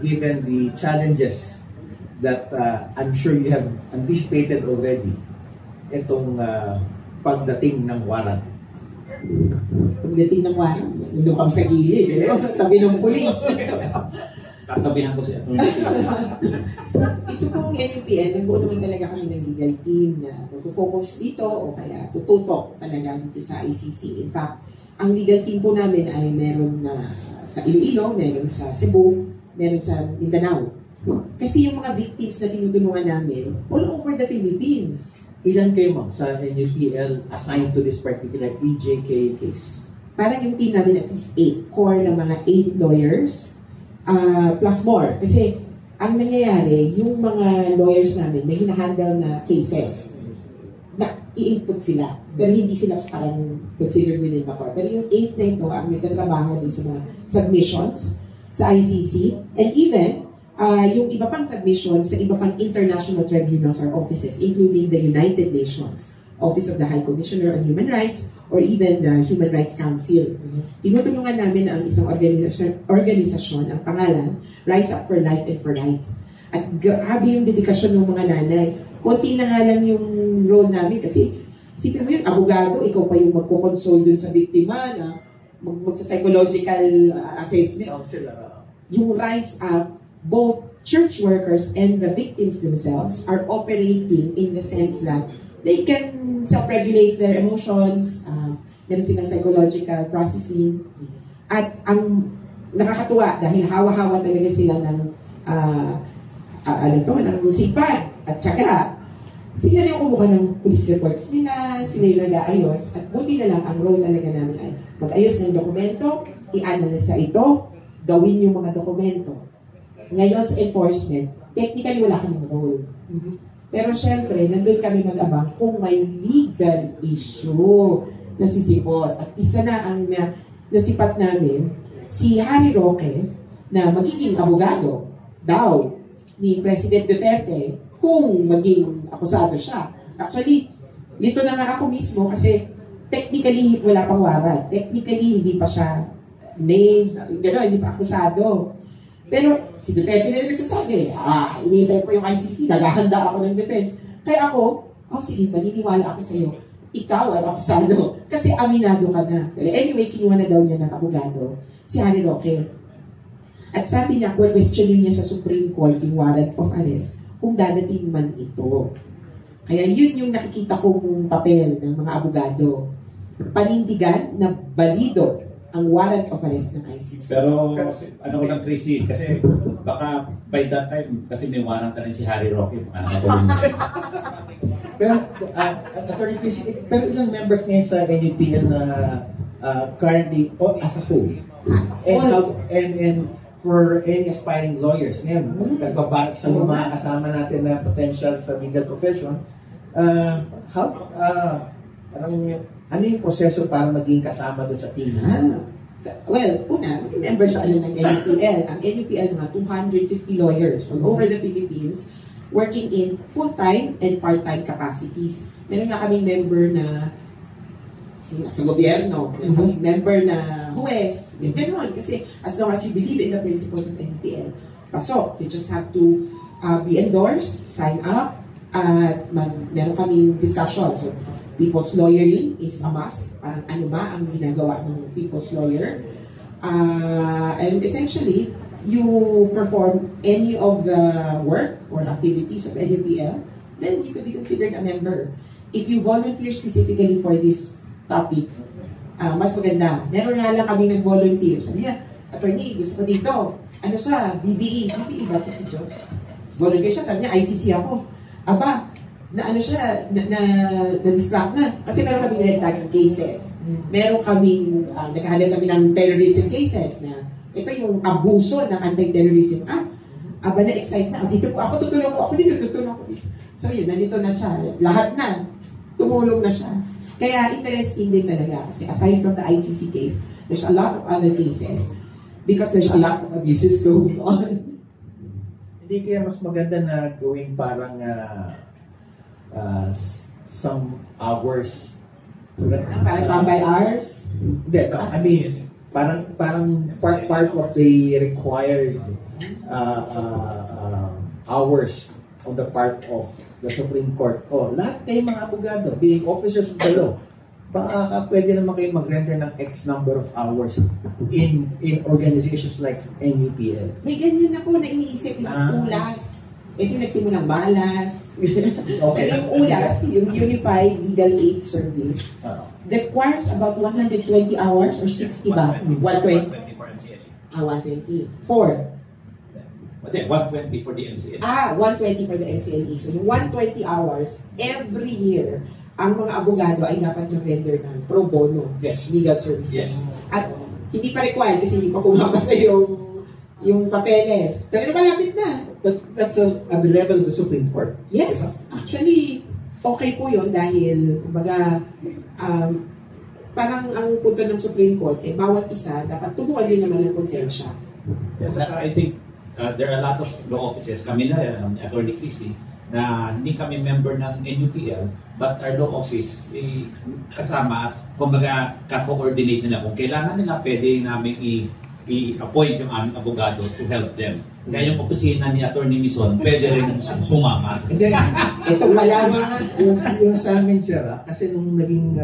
given the challenges that I'm sure you have anticipated already itong pagdating ng warrant? Pagdating ng warrant, nandun kami sa gilid. Yes. Tabi ng pulis. Tatabihan ko si Atty. Ito pong NUPL, nagbuo naman talaga kami ng legal team na mag-focus dito o kaya tututok talaga dito sa ICC. In fact, ang legal team po namin ay meron na sa Iloilo, meron sa Cebu, meron sa Mindanao. Kasi yung mga victims na tinutulungan namin, all over the Philippines. Ilan kayo, ma'am, sa NUPL assigned to this particular EJK case? Parang yung team namin at least 8, core na mga 8 lawyers, plus more. Kasi ang nangyayari, yung mga lawyers namin, may hinahandle na cases na i-input sila. Pero hindi sila parang considered within the court. Pero yung 8 na ito, ang nagtatrabaho din sa mga submissions sa ICC, and even yung iba pang submissions sa iba pang international tribunals or offices, including the United Nations, Office of the High Commissioner on Human Rights, or even the Human Rights Council. Tinutulungan namin ang isang organisasyon, ang pangalan, Rise Up for Life and for Rights. At grabe yung dedikasyon ng mga nanay. Konti na nga lang yung role namin kasi isipin mo yun, abogado, ikaw pa yung magkukonsole dun sa biktima na magsa-psychological assessment. Yung Rise Up, both church workers and the victims themselves are operating in the sense that they can self-regulate their emotions, meron silang psychological processing, at ang nakakatuwa dahil hawa-hawa talaga sila ng ng sipan, at saka sila yung kumuha ng police reports nila, sila yung nag-aayos, at buti na lang ang role talaga namin ay mag-ayos ng dokumento, i-analyze ito, gawin yung mga dokumento. Ngayon sa enforcement, technically wala kaming role. Pero syempre, nandun kami mag-abang kung may legal issue na sisipot. At isa na ang nasipat namin, si Harry Roque, na magiging abogado daw ni President Duterte kung maging akusado siya. Actually, dito na nga ako mismo kasi technically wala pang warrant. Technically, hindi pa siya named, hindi pa akusado. Pero si Duterte na nagsasabi, inintay ko yung ICC, naghahanda ako ng defense. Kaya ako, sige, maniniwala ako sa iyo. Ikaw ay akusado. Kasi aminado ka na. Pero anyway, kinuha na daw niya ng abogado, si Harry Roque. At sabi niya, questionin niya sa Supreme Court yung warrant of arrest kung dadating man ito. Kaya yun yung nakikita kong papel ng mga abogado. Panindigan na balido ang warrant of arrest ng ICC. Pero ano ko lang, Tracy, kasi baka by that time, kasi may warrant na rin si Harry Roque. Pero, Attorney Tracy, pero ilang members ngayon sa NUPL na currently as a whole? And for any aspiring lawyers, ngayon, nagbabarik sa mga kasama natin na potential sa legal profession, ano yung proseso para maging kasama doon sa team? Well, una, member sa ng NUPL. Ang NUPL, mga 250 lawyers all over the Philippines working in full-time and part-time capacities. Meron nga kaming member na sa gobyerno, meron kaming member na huwes, ganoon. Kasi as long as you believe in the principles of NUPL, pasok. You just have to be endorsed, sign up, at meron kaming discussion. So, people's lawyering is a must. Ano ba ang ginagawa ng people's lawyer? And essentially, you perform any of the work or activities of NUPL, then you could be considered a member. If you volunteer specifically for this topic, mas maganda. Meron nga lang kami nag-volunteer. Sabi niya, attorney, gusto ko dito. Ano siya? BBE. BBE ba ito si Joe? Volunteer siya. Sabi niya, ICC ako. Aba, na ano siya, na-distract na. Kasi meron kami red tagging cases. Meron kaming, naghahanap kami ng terrorism cases na ito yung abuso ng Anti-Terrorism Act. Aba, na-excite na. Dito po, ako tutulong ko. Ako dito, tutulong ko. So yun, nandito na siya. Lahat na. Tumulong na siya. Kaya interesting din talaga. Kasi aside from the ICC case, there's a lot of other cases because there's a lot of abuses going on. Hindi kaya mas maganda na gawing parang some hours. Parang tambay hours? Hindi, no, I mean, parang part of the required hours on the part of the Supreme Court. Lahat kayo mga abogado, being officers of the law, baka pwede naman kayo mag-render ng X number of hours in organizations like NUPL. May ganyan ako na iniisip yung ULAS. Ito yung nagsimulang balas. Okay. Yung ULAS, yung Unified Legal Aid Service, requires about 120 hours or 60 ba? 120? 120. 4. Hindi, 120 for the MCLE. 120 for the MCLE. So yung 120 hours, every year, ang mga abogado ay dapat yung render ng pro bono legal services. Yes. At hindi pa required kasi hindi pa kumabasa yung papeles. Pero malapit na. That's at the level of the Supreme Court. Yes. Actually, okay po yun dahil, kumbaga, parang ang punto ng Supreme Court, bawat isa, dapat tubuan din naman ng konsensya. Yes, I think there are a lot of law offices, kami na, Attorney Chrissy, na hindi kami member ng NUPL, but our law office kasama, kumbaga, kako-coordinate nila. Kung kailangan nila, pwede namin i-appoint yung aming abogado to help them. Kaya yung opisina ni Attorney Mison, pwede rin sumama. And then, Ito pala yung sa amin, sir, kasi nung naging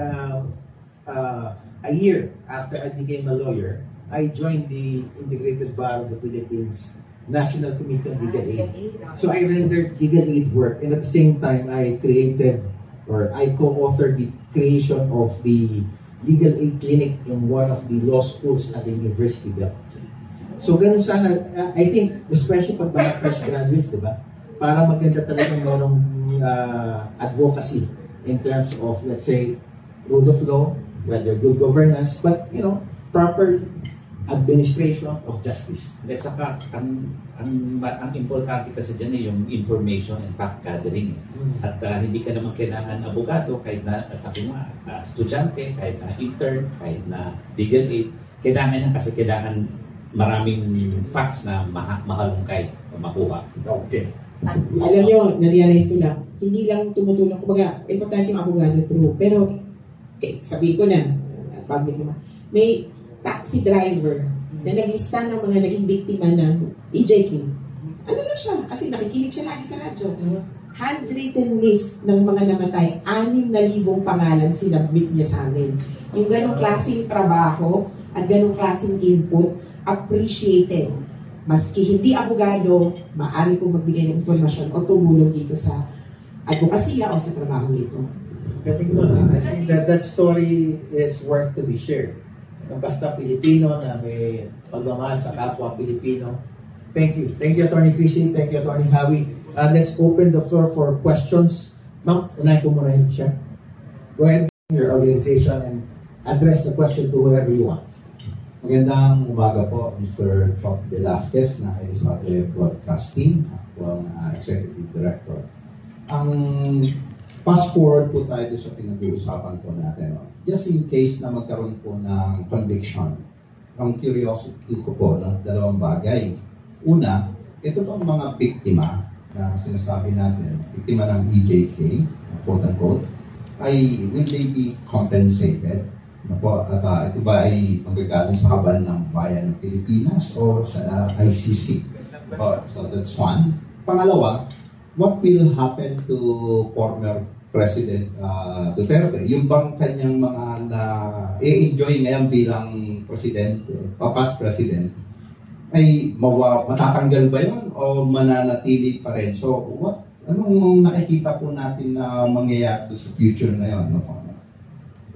a year after I became a lawyer, I joined the Integrated Bar of the Philippines National Committee on Legal Aid. So I rendered legal aid work, and at the same time, I created or I co-authored the creation of the legal aid clinic in one of the law schools at the University Belt. So ganun sana, I think, especially pag mga fresh graduates, di ba? Para maganda talaga merong advocacy in terms of, let's say, rule of law, whether good governance, but, proper administration of justice. At saka, ang importante kasi dyan yung information and fact gathering. At hindi ka naman kailangan abogado, kahit na, at sabi mo, estudyante, kahit na intern, kahit na legal aid, kailangan maraming facts na mahalungkay o makuha. Okay. Alam nyo, na-realize ko lang, hindi lang tumutulong, kumbaga, importante yung abogado, true. Pero, sabi ko na, may taxi driver na naglista ng mga naging biktima ng EJ King. Ano na siya? Kasi nakikinig siya lagi sa radyo. Handwritten list ng mga namatay, 6,000 pangalan sinabit niya sa amin. Yung ganong klaseng trabaho at ganong klaseng input, appreciated. Maski hindi abogado, maaari po magbigay ng informasyon o tumulong dito sa advokasya o sa trabaho dito. I think that story is worth to be shared. Basta Pilipino na may pagmamahal sa kapwa Pilipino. Thank you. Thank you, Attorney Chrissy. Thank you, Attorney Howie. Let's open the floor for questions. Ma'am, unahin ko muna yun siya. Go ahead, your organization, and address the question to whoever you want. Magandang umaga po, Mr. Chok Velasquez na Elisate Broadcasting, ako ang Executive Director. Ang fast forward po tayo sa pinag-uusapan po natin. Just in case na magkaroon po ng conviction, ang curiosity ko po ng dalawang bagay. Una, ito pong mga biktima na sinasabi natin, biktima ng EJK, quote-unquote, ay will they be compensated? At ito ba ay magagaling sa kaban ng bayan ng Pilipinas o sa ICC? So that's one. Pangalawa, what will happen to former President Duterte? Yung bang kanyang mga na-enjoy ngayon bilang presidente, past president, ay matatanggal ba yun o mananatili pa rin? So, anong nakikita po natin na mangyayari sa future na yun?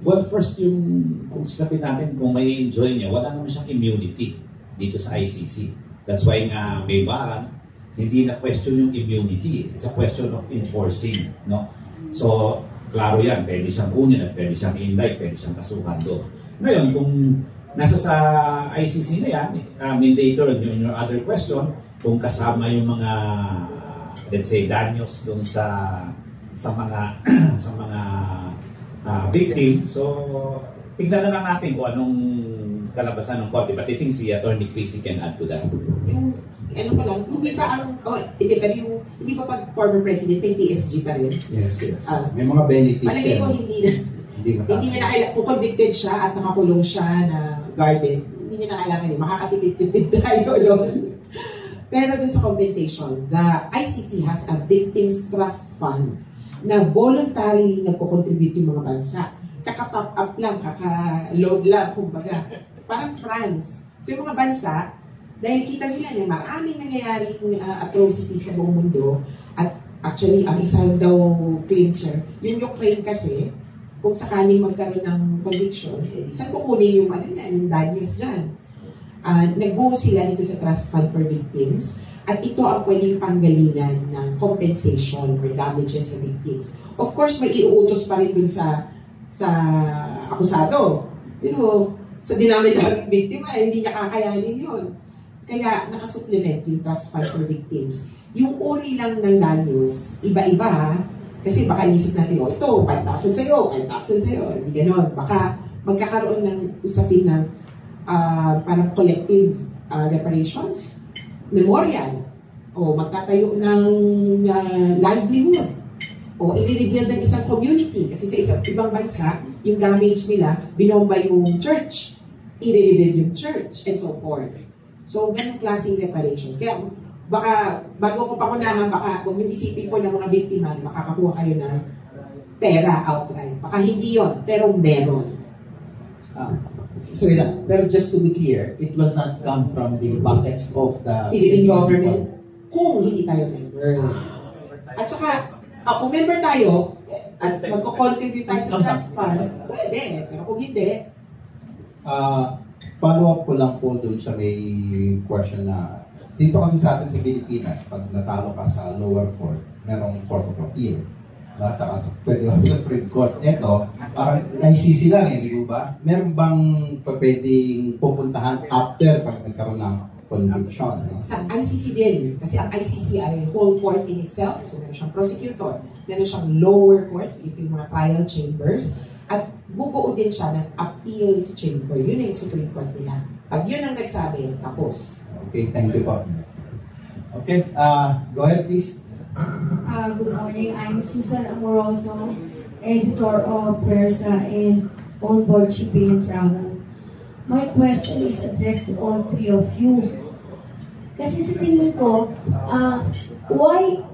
Well, first, kung sabihin natin kung may enjoy niya, wala naman siyang immunity dito sa ICC. That's why nga may warrant, hindi na question yung immunity. It's a question of enforcing, no? So, klaro yan, pwede siyang kunin at pwede siyang indict, pwede siyang kasuhan doon. Ngayon, kung nasa sa ICC na yan, later, your other question, kung kasama yung mga, let's say, danyos doon sa mga sa mga victims, so, tignan na lang natin kung anong kalabasan ng korte. But I think si Attorney Chrissy can add to that. Ano pa lang, hindi pa pero hindi pa pag former president, may PSG pa rin. Yes. May mga benefits. Malagay ko hindi niya na kung convicted siya at nakakulong siya na guarded, hindi niya na kailangan makakatipid-tipid tayo doon. Pero dun sa compensation, the ICC has a Victims Trust Fund na voluntary nagko-contribute yung mga bansa. Kaka-top up lang, kaka-load lang, kumbaga. Parang France. So yung mga bansa, dahil kita nila na maraming nangyayaring atrocities sa buong mundo, at actually, ang isang daw clincher, yung Ukraine kasi, kung sakaling magkaroon ng conviction, isang kukunin yung danyos dyan. Nag-buo sila dito sa Trust Fund for Victims At ito ang pwedeng panggalingan ng compensation or damages sa victims. Of course, may iuutos pa rin dun sa akusado. Sa dinami-daming biktima, hindi niya kakayanin yun. Kaya nakasupplement yung trust fund for victims. Yung uri lang ng danyos, iba-iba ha. Kasi baka inisip natin, ito, 5,000 sa'yo, 5,000 sa'yo. Hindi ganon. Baka magkakaroon ng usapin ng parang collective reparations, memorial, o magtatayo ng livelihood, o i-rebuild ng isang community. Kasi sa ibang bansa, yung damage nila, binomba yung church, i-rebuild yung church, and so forth. So, ganong klaseng reparations. Kaya, baka, bago ko pakunahan, baka kung isipin ko ng mga biktima, makakakuha kayo ng pera outright. Baka hindi yon, pero meron. Sorry lang, pero just to be clear, it will not come from the buckets of the Philippine government kung hindi tayo member. At saka, kung member tayo, at magko-contribute tayo sa trust fund, pwede. Pero kung hindi, follow-up ko lang po doon sa may question na dito kasi sa atin sa Pilipinas, pag natalo ka sa lower court, merong court of appeal. Nataka sa pwede sa Supreme Court. Ito, parang ICC lang di ba? Meron bang pwedeng pupuntahan after pag nagkaroon ng conviction? Sa ICC din, kasi ang ICC ay whole court in itself, so meron siyang prosecutor, meron siyang lower court, ito yung mga trial chambers, at bubuo din siya ng appeals chamber. Yun yung Supreme Court nila. Pag yun ang nagsabi, tapos. Okay, thank you po. Okay, go ahead please. Good morning. I'm Susan Amoroso, editor of PERSA and Onboard Shipping and Travel. My question is addressed to all three of you. Kasi sa tingin ko, why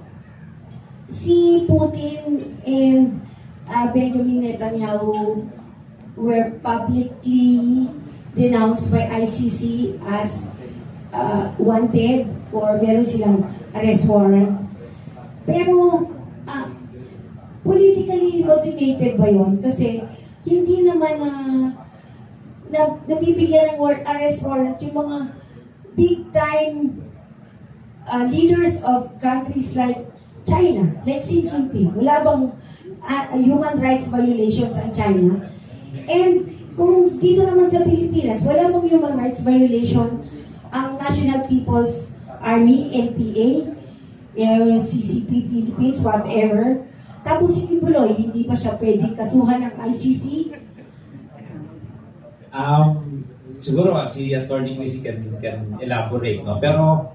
si Putin and Benjamin Netanyahu were publicly denounced by ICC as wanted or meron silang arrest warrant. Pero, politically motivated ba yun? Kasi, hindi naman nabibigyan ng arrest warrant yung mga big-time leaders of countries like China, like Xi Jinping. Wala bang human rights violations sa China? And, kung dito naman sa Pilipinas, wala bang human rights violation ang National People's Army, NPA, CCP Philippines, whatever. Tapos si Kibuloy, hindi pa siya pwedeng kasuhan ng ICC? Siguro si Attorney Chrissy can elaborate, no? Pero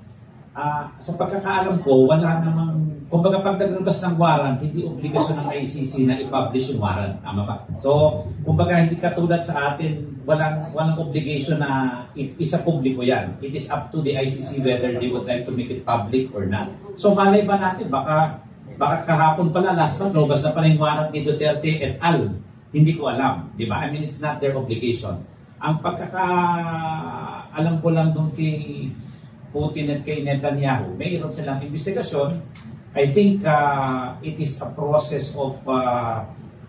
sa pagkakaalam ko, wala namang, kumbaga pag naglabas ng warrant, hindi obligasyon ng ICC na i-publish yung warrant. Tama ba? So, kumbaga hindi katulad sa atin, walang obligation na isa publiko yan. It is up to the ICC whether they would like to make it public or not. So, malay ba natin, baka kahapon pala, last month, lobas na pala yung warrant ni Duterte et al. Hindi ko alam. Di ba? I mean, it's not their obligation. Ang pagkakaalam ko lang doon kay Putin at kay Netanyahu, mayroon silang investigasyon. I think it is a process of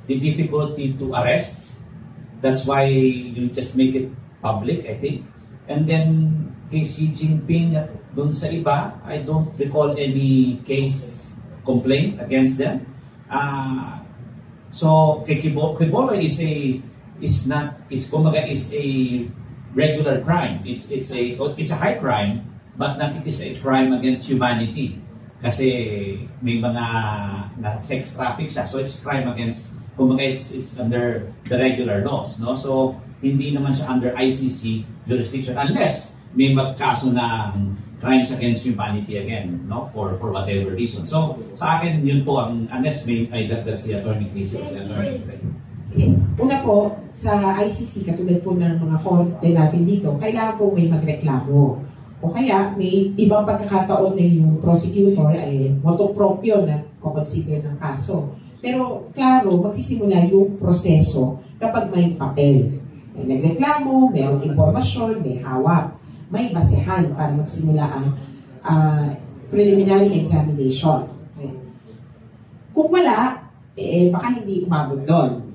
the difficulty to arrest. That's why you just make it public, I think. And then, kay Xi Jinping at doon sa iba, I don't recall any case complaint against them. So, kay Kibuloy is a regular crime. It's a high crime, but not it is a crime against humanity. Kasi may mga sex traffic siya. So it's crime against, kumbaga it's under the regular laws, no? So hindi naman siya under ICC jurisdiction unless may magkaso ng crimes against humanity again, no? For whatever reason. So sa akin yun po ang, unless may dagdag si Attorney Chrissy. Sige. Una po, sa ICC, katulad po ng mga korte natin dito, kailangan po may magreklamo. O kaya, may ibang pagkakataon na yung prosecutor ay motu proprio na kukonsider ng kaso. Pero, klaro, magsisimula yung proseso kapag may papel. May nagreklamo, mayroong impormasyon, may hawak, may basehan para magsimula ang preliminary examination. Okay. Kung wala, baka hindi umabot doon.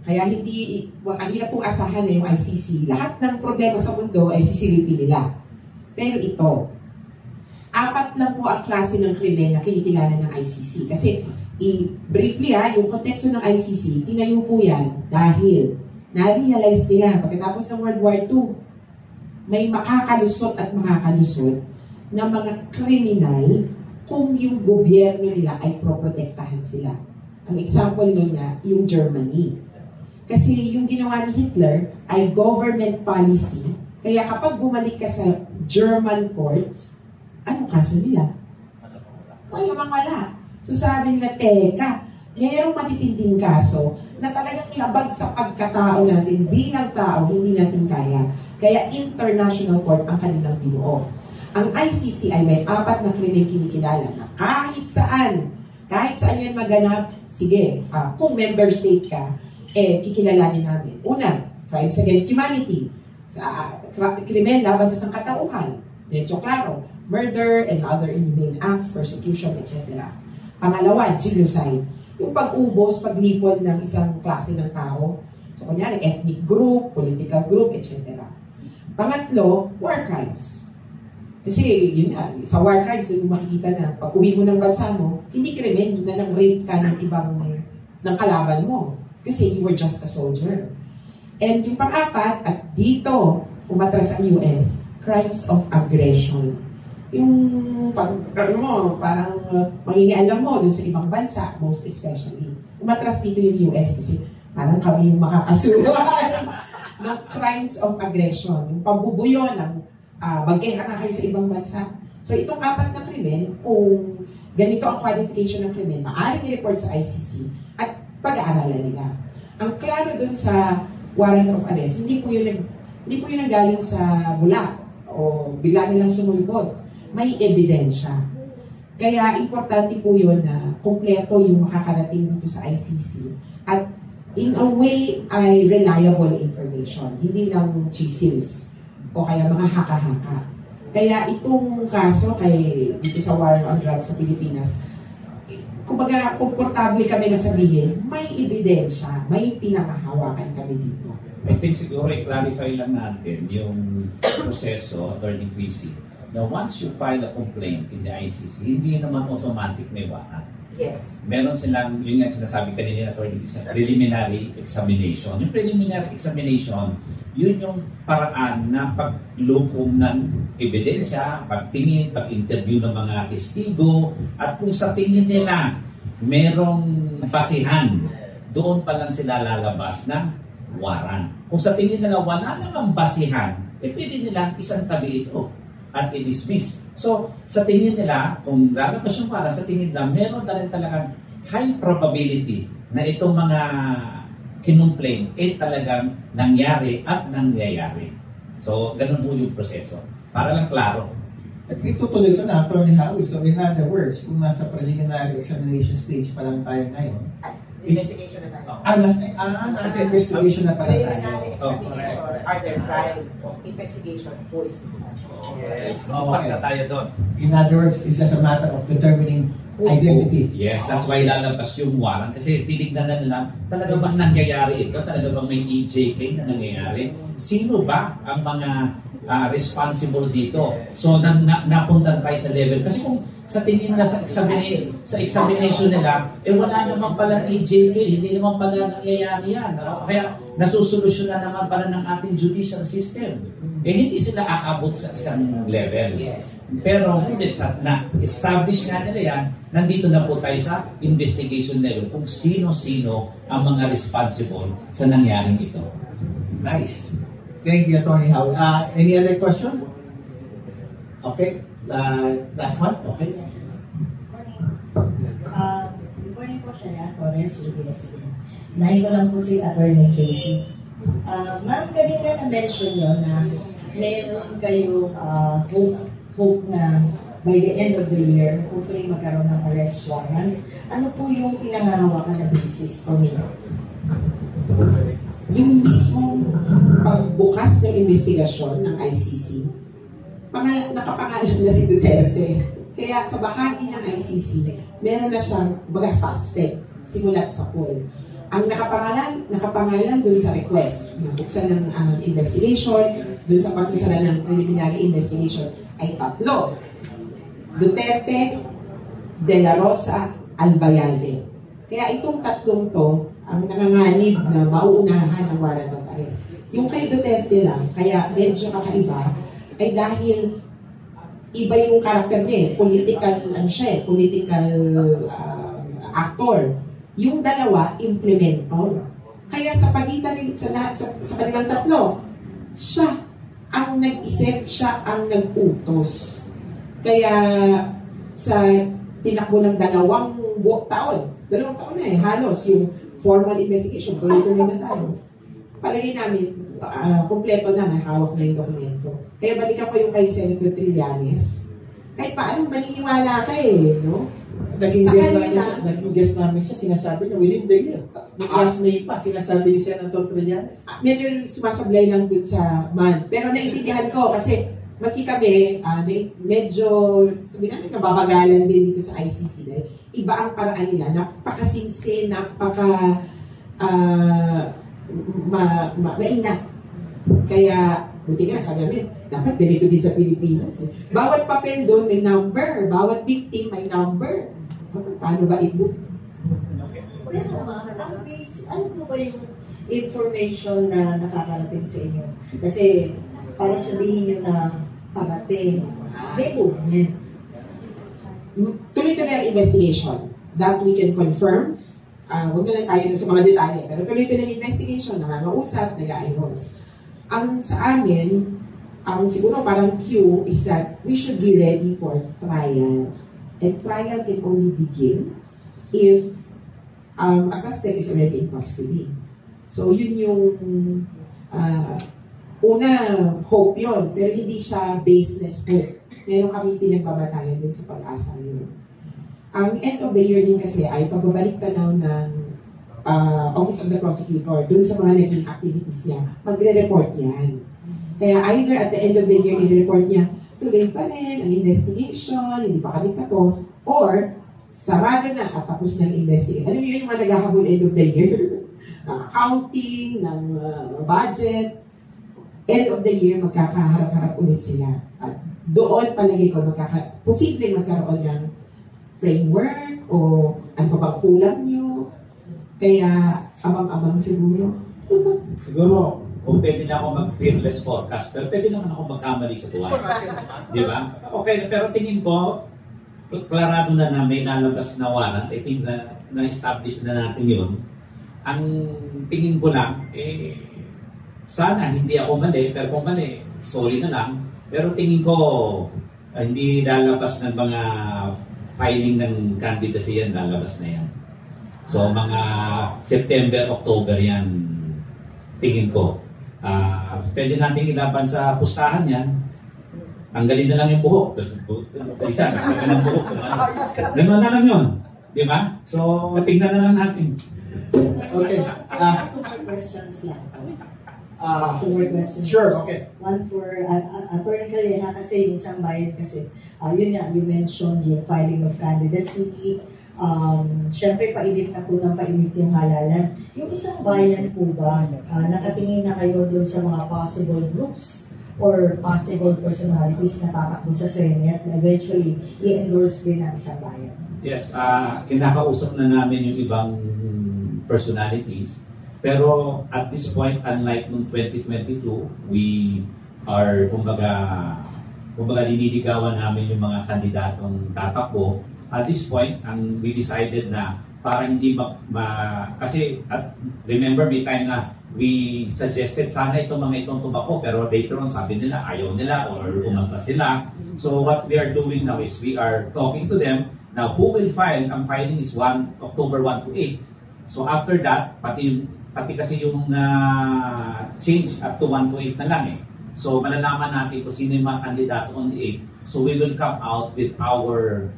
Kaya hindi, ang hirap pong asahan na yung ICC. Lahat ng problema sa mundo ay sisilipin nila. Pero ito, 4 lang po ang klase ng krimen na kinikilala ng ICC. Kasi, briefly yung konteksto ng ICC, tinayo po yan dahil na-realize nila pagkatapos ng World War II, may makakalusot at makakalusot na mga kriminal kung yung gobyerno nila ay proprotektahan sila. Ang example nun na, yung Germany. Kasi yung ginawa ni Hitler ay government policy. Kaya kapag bumalik ka sa German courts, anong kaso nila? Wala. So sabi nila, teka, mayroong matitinding kaso na talagang labag sa pagkatao natin bilang tao, hindi natin kaya. Kaya international court ang kanilang binuo. Ang ICC ay may 4 na krimen kinikilala na kahit saan yan maganap, sige, kung member state ka, kikilalanin namin. Una, crimes against humanity. Sa krimen laban sa sangkatauhan. Medyo klaro. Murder and other inhumane acts, persecution, etc. Pangalawa, genocide. Yung pag-ubos, paglipol ng isang klase ng tao. So, kunyari, ethnic group, political group, etc. Pangatlo, war crimes. Kasi, yun nga, sa war crimes, yung makikita na, pag uwi mo ng bansa mo, hindi krimen, yun na lang rape ka ng ibang, ng kalaban mo. Kasi you were just a soldier. And yung pang-apat, at dito, umatras ang US, crimes of aggression. Yung parang mangingialam mo dun sa ibang bansa, most especially. Umatras dito yung US kasi parang kami yung makakasuhan ng crimes of aggression. Yung pambubuyo ng magkera na kayo sa ibang bansa. So itong 4 na krimen, kung ganito ang qualification ng krimen, maaaring i-report sa ICC at pag-aaralan nila. Ang klaro dun sa warrant of arrest, hindi po yun galing sa bula o bigla nilang sumulpot. May ebidensya. Kaya importante po yun na kumpleto yung makakarating dito sa ICC. At in a way ay reliable information. Hindi lang chisels o kaya mga haka-haka. Kaya itong kaso dito sa war on drugs sa Pilipinas, kumbaga, komportable kami na sabihin, may ebidensya, may pinakahawakan kami dito. I think siguro i-clarify lang natin yung proseso, Attorney Chrissy. Now, once you file a complaint in the ICC, hindi naman automatic may warrant. Yes. Meron silang, yun nga sinasabi kanina, Attorney Chrissy, preliminary examination. Yung preliminary examination, yun yung paraan na paglukom ng ebidensya, pagtingin, pag-interview ng mga testigo, at kung sa tingin nila merong basihan, doon pa lang sila lalabas ng warrant. Kung sa tingin nila wala namang basihan, pwede nilang isang tabi ito at i-dismiss. So, sa tingin nila, kung lalabas yung warrant, sa tingin nila, meron na rin talagang high probability na itong mga kinumplain talagang nangyari at nangyayari. So, ganun po yung proseso. Para lang klaro. At itutuloy ko na, Attorney Howie. So, in other words, kung nasa preliminary examination stage pa lang tayo ngayon, investigation na tayo. Nasa investigation na pala tayo. Examination, are there crimes? Investigation, who is responsible? Yes. Pas na tayo doon. In other words, it's just a matter of determining identity. Yes, that's why lalabas yung warrant. Kasi tinignan na nila, talaga bang nangyayari ito? Talaga bang may EJK na nangyayari? Sino ba ang mga responsible dito? So, napunta tayo sa level. Kasi kung sa tingin na sa examination nila, wala naman pala EJK, hindi naman pala nangyayari yan. Kaya nasusolusyon na naman pala ng ating judicial system. Hindi sila aabot sa isang level. Pero na-establish nga nila yan, nandito na po tayo sa investigation level kung sino-sino ang mga responsible sa nangyaring ito. Nice. Thank you, Attorney Howie. Any other question? Okay. Last one? Okay. Good morning po siya, Torres, ABS-CBN. Nahin ko lang po si Attorney Casey. Ma'am, kanina na-mention nyo na meron kayong hope na by the end of the year, hopefully magkaroon ng arrest warrant. Ano po yung pinangahawakan na basis po nila? Yung mismong pagbukas ng investigasyon ng ICC, nakapangalan na si Duterte. Kaya sa bahagi ng ICC, meron na siyang suspect simulat sa poll. Ang nakapangalan dun sa request na buksan ng investigation, dun sa pagsasara ng preliminary investigation ay 3. Duterte, De La Rosa, Albayalde. Kaya itong tatlong to, ang nanganganib na mauunahan ng warrant of arrest. Yung kay Duterte lang, kaya medyo kakaiba, ay dahil iba yung karakter niya, political actor. Yung dalawa, implementor. Kaya sa pagitan sa kanilang tatlo, siya ang nag-isip, siya ang nag-utos. Kaya sa tinakbo ng dalawang taon na halos yung formal investigation, tuloy-tuloy na tayo. Palagay namin, kompleto na, hawak na yung dokumento. Kaya balikan ko yung kay Senator Trillanes. Kahit paano maniniwala ka no? Naging guest namin siya, sinasabi niya, within the year. Last May pa, sinasabi niya Senator Trillanes. Medyo sumasablay lang dun sa month. Pero naiintindihan ko kasi maski kami, medyo, sabi natin, nababagalan din dito sa ICC. Iba ang paraan nila, napakasinse, maingat. Kaya, buti nga, sabi namin, dapat ganito din sa Pilipinas. Bawat papel doon may number, bawat victim may number. Paano ba ito? Pero ano po ba yung information na nakakarating sa inyo? Kasi, para sabihin nyo na parating, may movement. Tuloy-tuloy ang investigation. That we can confirm. Huwag na lang tayo sa mga detalye. Pero tuloy-tuloy ang investigation, nakakausap, nag-aayos. Ang sa amin, ang siguro parang cue is that we should be ready for trial. And trial can only begin if a suspect is already in custody. So yun yung una, hope yun, pero hindi siya baseless hope. Meron kami pinagbabatayan din sa pag-asa yun. Ang end of the year din kasi ay pagbabalik tanaw ng Office of the Prosecutor dun sa mga naging activities niya, magre-report yan. Kaya either at the end of the year, i-report niya, tuloy pa rin ang investigation, hindi pa kami tapos, or sarado na at tapos ng investigation. Ano yun yung mga naghahabol end of the year? Accounting, ng budget, end of the year, magkakaharap-harap ulit sila. At doon palagi ko, posibleng magkaroon ng framework o ano pa bang kulang nyo. Kaya, abang-abang siguro. Siguro, kung pwede na ako mag-fearless forecaster, pwede naman ako magkamali sa tuwan. Di ba? Okay, pero tingin ko, klarado na may nalabas na warrant. I think na-establish na natin yun. Ang tingin ko lang, sana hindi ako mali, pero kung mali, sorry na lang. Pero tingin ko, hindi lalabas ng mga filing ng candidacy yan, lalabas na yan. So, mga September, October yan, tingin ko. Pwede natin ilaban sa pustahan yan. Tanggalin na lang yung buhok. Isa, nagkagal ng buhok. Gano'n na lang yun. Di ba? So, tingnan na lang natin. Okay. Questions lang. Sure, okay. One for Attorney Calleja kasi yung isang bayan kasi yun nga, you mentioned yung filing of candidacy. Siyempre, painit na po ng painit yung halalan. Yung isang bayan po ba, nakatingin na kayo doon sa mga possible groups or possible personalities na tatakbo sa Senate na eventually i-endorse din ng isang bayan? Yes, kinakausap na namin yung ibang personalities. Pero at this point, unlike noong 2022, we are, kumbaga diniligawan namin yung mga kandidatong tatakbo. At this point, we decided na para hindi kasi remember may time na we suggested sana itong tumakbo pero later on sabi nila ayaw nila or umanta sila. So what we are doing now is we are talking to them. Now who will file? Ang filing is October 1 to 8. So after that, pati kasi yung change up to 1 to 8 na lang eh. So malalaman natin kung sino yung mga kandidato on the 8. So we will come out with our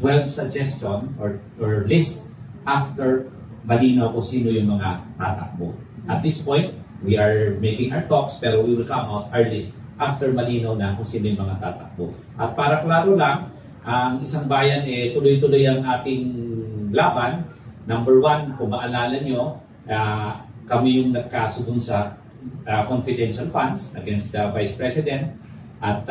12 suggestion or list after malinaw kung sino yung mga tatakbo. At this point, we are making our talks pero we will come out our list after malinaw na kung sino yung mga tatakbo. At para klaro lang, ang isang bayan tuloy-tuloy ang ating laban. Number 1, kung maalala nyo, kami yung nagkaso dun sa confidential funds against the Vice President. At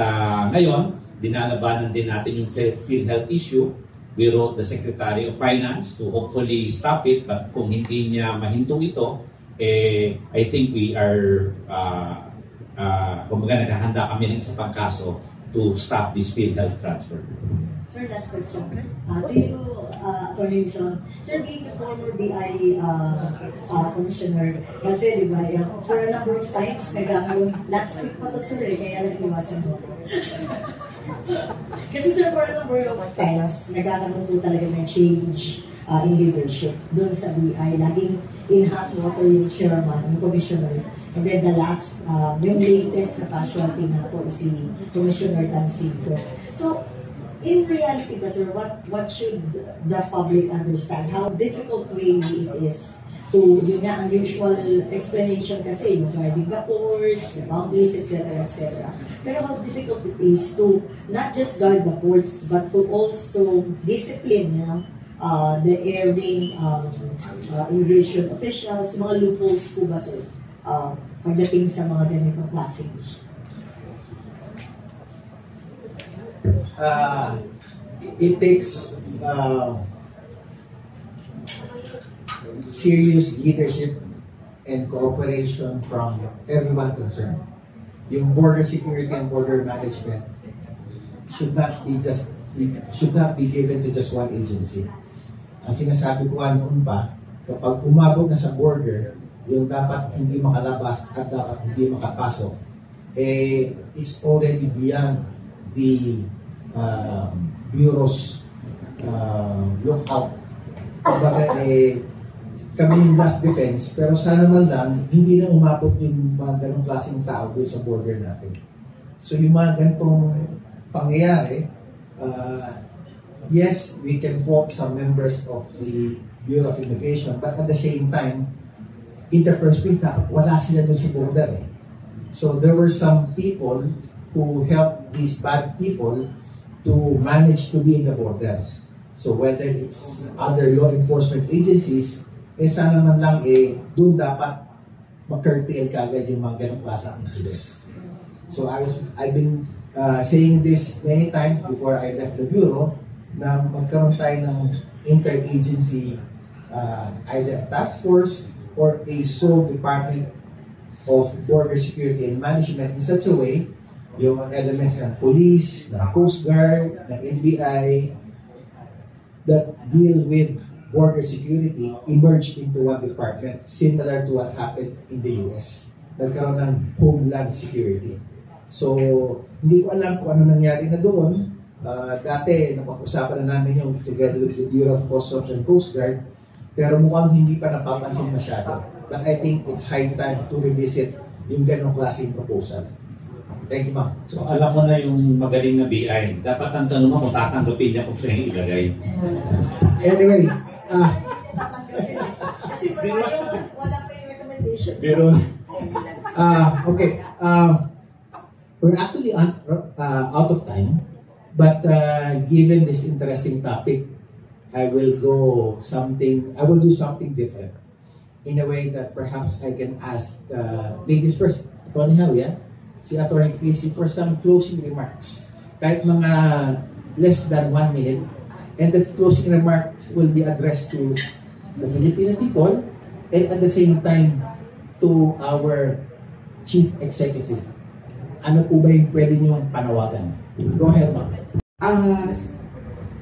ngayon, dinalabanan din natin yung PhilHealth issue. We wrote the Secretary of Finance to hopefully stop it, but kung hindi niya mahintong ito, I think we are, kumbaga naghahanda kami ng isa pang kaso to stop this PhilHealth transfer. Sir, last question. To you, Attorney Wilson, sir, being the former BI commissioner, kasi di ba, for a number of times, nagkakaroon, last week pa to sir, kaya nag-iwasan mo. Kasi sir, for a number of times, nagkakaroon po talaga ng change in leadership doon sa BI. Laging in hot water yung chairman, yung commissioner. And then the last, yung latest na casualty na po si Commissioner Tansico. So, in reality ba sir, what should the public understand? How difficult really it is to, yun nga, ang usual explanation kasi, yung guarding the ports, the boundaries, etc., etc. Pero how difficult it is to not just guard the ports, but to also discipline, you know, the airing, immigration officials, mga loopholes po ba sir, pagdating sa mga ganitong klaseng issue? It takes serious leadership and cooperation from everyone concerned. Yung border security and border management should not be given to just one agency. Ang sinasabi ko noon pa, kapag umabot na sa border, yung dapat hindi makalabas at dapat hindi makapasok, it's already beyond the Bureau's lookout. Kumbaga, kami yung last defense, pero sana man lang, hindi na umabot yung mga ganong klaseng tao doon sa border natin. So yung mga ganitong pangyayari, yes, we can fault some members of the Bureau of Immigration, but at the same time, in the first place, wala sila doon sa border. So there were some people who helped these bad people to manage to be in the border. So whether it's other law enforcement agencies, sana naman lang doon dapat mag-curtail kagad yung mga ganong klaseng incidents. So I've been saying this many times before I left the Bureau, na magkaroon tayo ng interagency, either task force or a sole department of border security and management in such a way, yung elements ng police, ng Coast Guard, ng NBI, that deal with border security emerged into one department, similar to what happened in the US. Nagkaroon ng Homeland Security. So, hindi ko alam kung ano nangyari na doon. Dati, napag-usapan na namin yung together with the Bureau of Customs and Coast Guard, pero mukhang hindi pa napapansin masyado. But I think it's high time to revisit yung ganong klaseng proposal. Thank you, ma'am. So, alam mo na yung magaling na BI. Dapat ang tanong mo kung tatanggapin niya kung siya yung ilagay. Anyway, kasi wala pa yung recommendation. Pero, okay. We're actually out of time, but given this interesting topic, I will do something different in a way that perhaps I can ask ladies first. Attorney Howie, si Attorney Chrissy for some closing remarks. Kahit mga less than 1 minute, and the closing remarks will be addressed to the Filipino people and at the same time to our Chief Executive. Ano po ba yung pwede niyong panawagan? Go ahead, ma'am.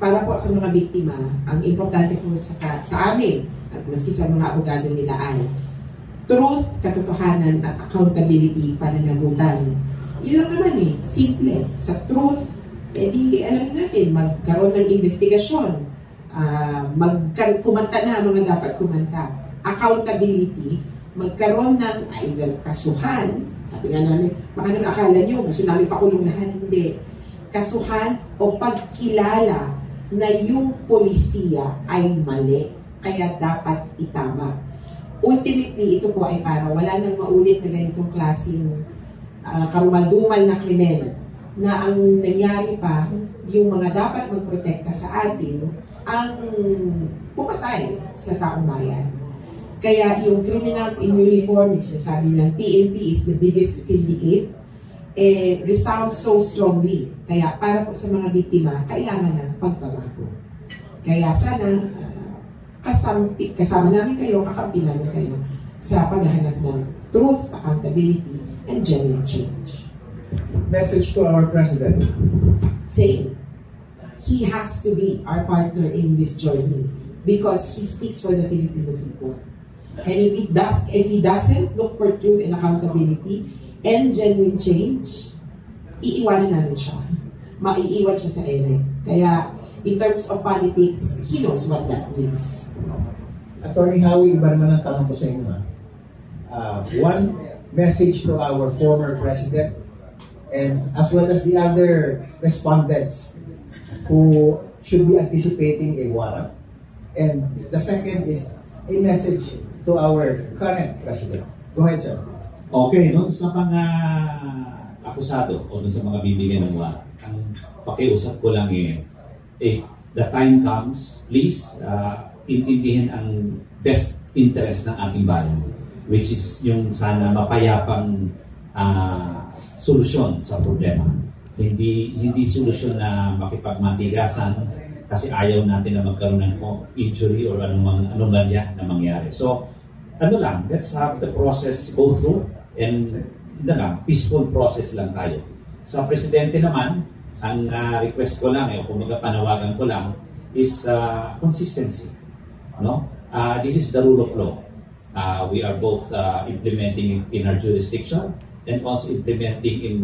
Para po sa mga biktima, ang importante po sa amin at maski sa mga abogado nila ay truth, katotohanan at accountability pananagutan. Yun lang naman simple. Sa truth, alam natin, magkaroon ng investigasyon, kumanta na mga dapat kumanta. Accountability, magkaroon ng either kasuhan, sabi nga namin, baka nang akala nyo, gusto namin pakulong na hindi. Kasuhan o pagkilala na yung polisiya ay mali, kaya dapat itama. Ultimately, ito po ay para wala nang maulit na ganitong klaseng karumaldumal na krimen na ang nangyari pa, yung mga dapat magprotekta sa atin ang pumatay sa taong bayan. Kaya yung criminals in uniform, sabi ng PNP is the biggest syndicate. resounds so strongly. Kaya para po sa mga biktima, kailangan ng pagbabago. Kaya sana kasama namin kayo, kakampi namin kayo sa paghahanap ng truth, accountability, and genuine change. Message to our President. Same. He has to be our partner in this journey because he speaks for the Filipino people. And if he doesn't look for truth and accountability and genuine change, iiwanan namin siya. Maiiwan siya sa ere. Kaya, in terms of politics, he knows what that means. Attorney Howie, iba naman ang tanong ko sa inyo. One message to our former president and as well as the other respondents who should be anticipating a warrant. And the second is a message to our current president. Go ahead, sir. Okay, no? Sa mga akusado o sa mga bibigyan ng warrant, ang pakiusap ko lang if the time comes, please intindihin ang best interest ng ating bayan, which is yung sana mapayapang solusyon sa problema. Hindi solusyon na makipagmatigasan kasi ayaw natin na magkaroon ng injury or anumang anomalya na mangyari. So, let's have the process go through and peaceful process lang tayo. Sa presidente naman, ang request ko lang, kumbaga panawagan ko lang, is consistency. No? This is the rule of law. We are both implementing in our jurisdiction and also implementing in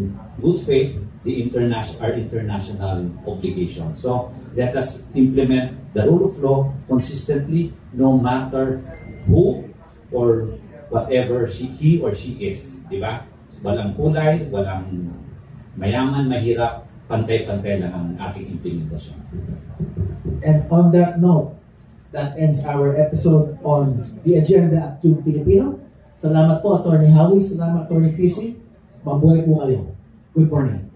good faith our international obligation. So let us implement the rule of law consistently, no matter who or whatever he or she is. Diba? Walang kulay, walang mayaman, mahirap, pantay-pantay lang ang ating implementasyon. And on that note, that ends our episode on the agenda at 2 Filipino. Salamat po, Attorney Howie. Salamat, Attorney Chrissy. Mabuhay po kayo. Good morning.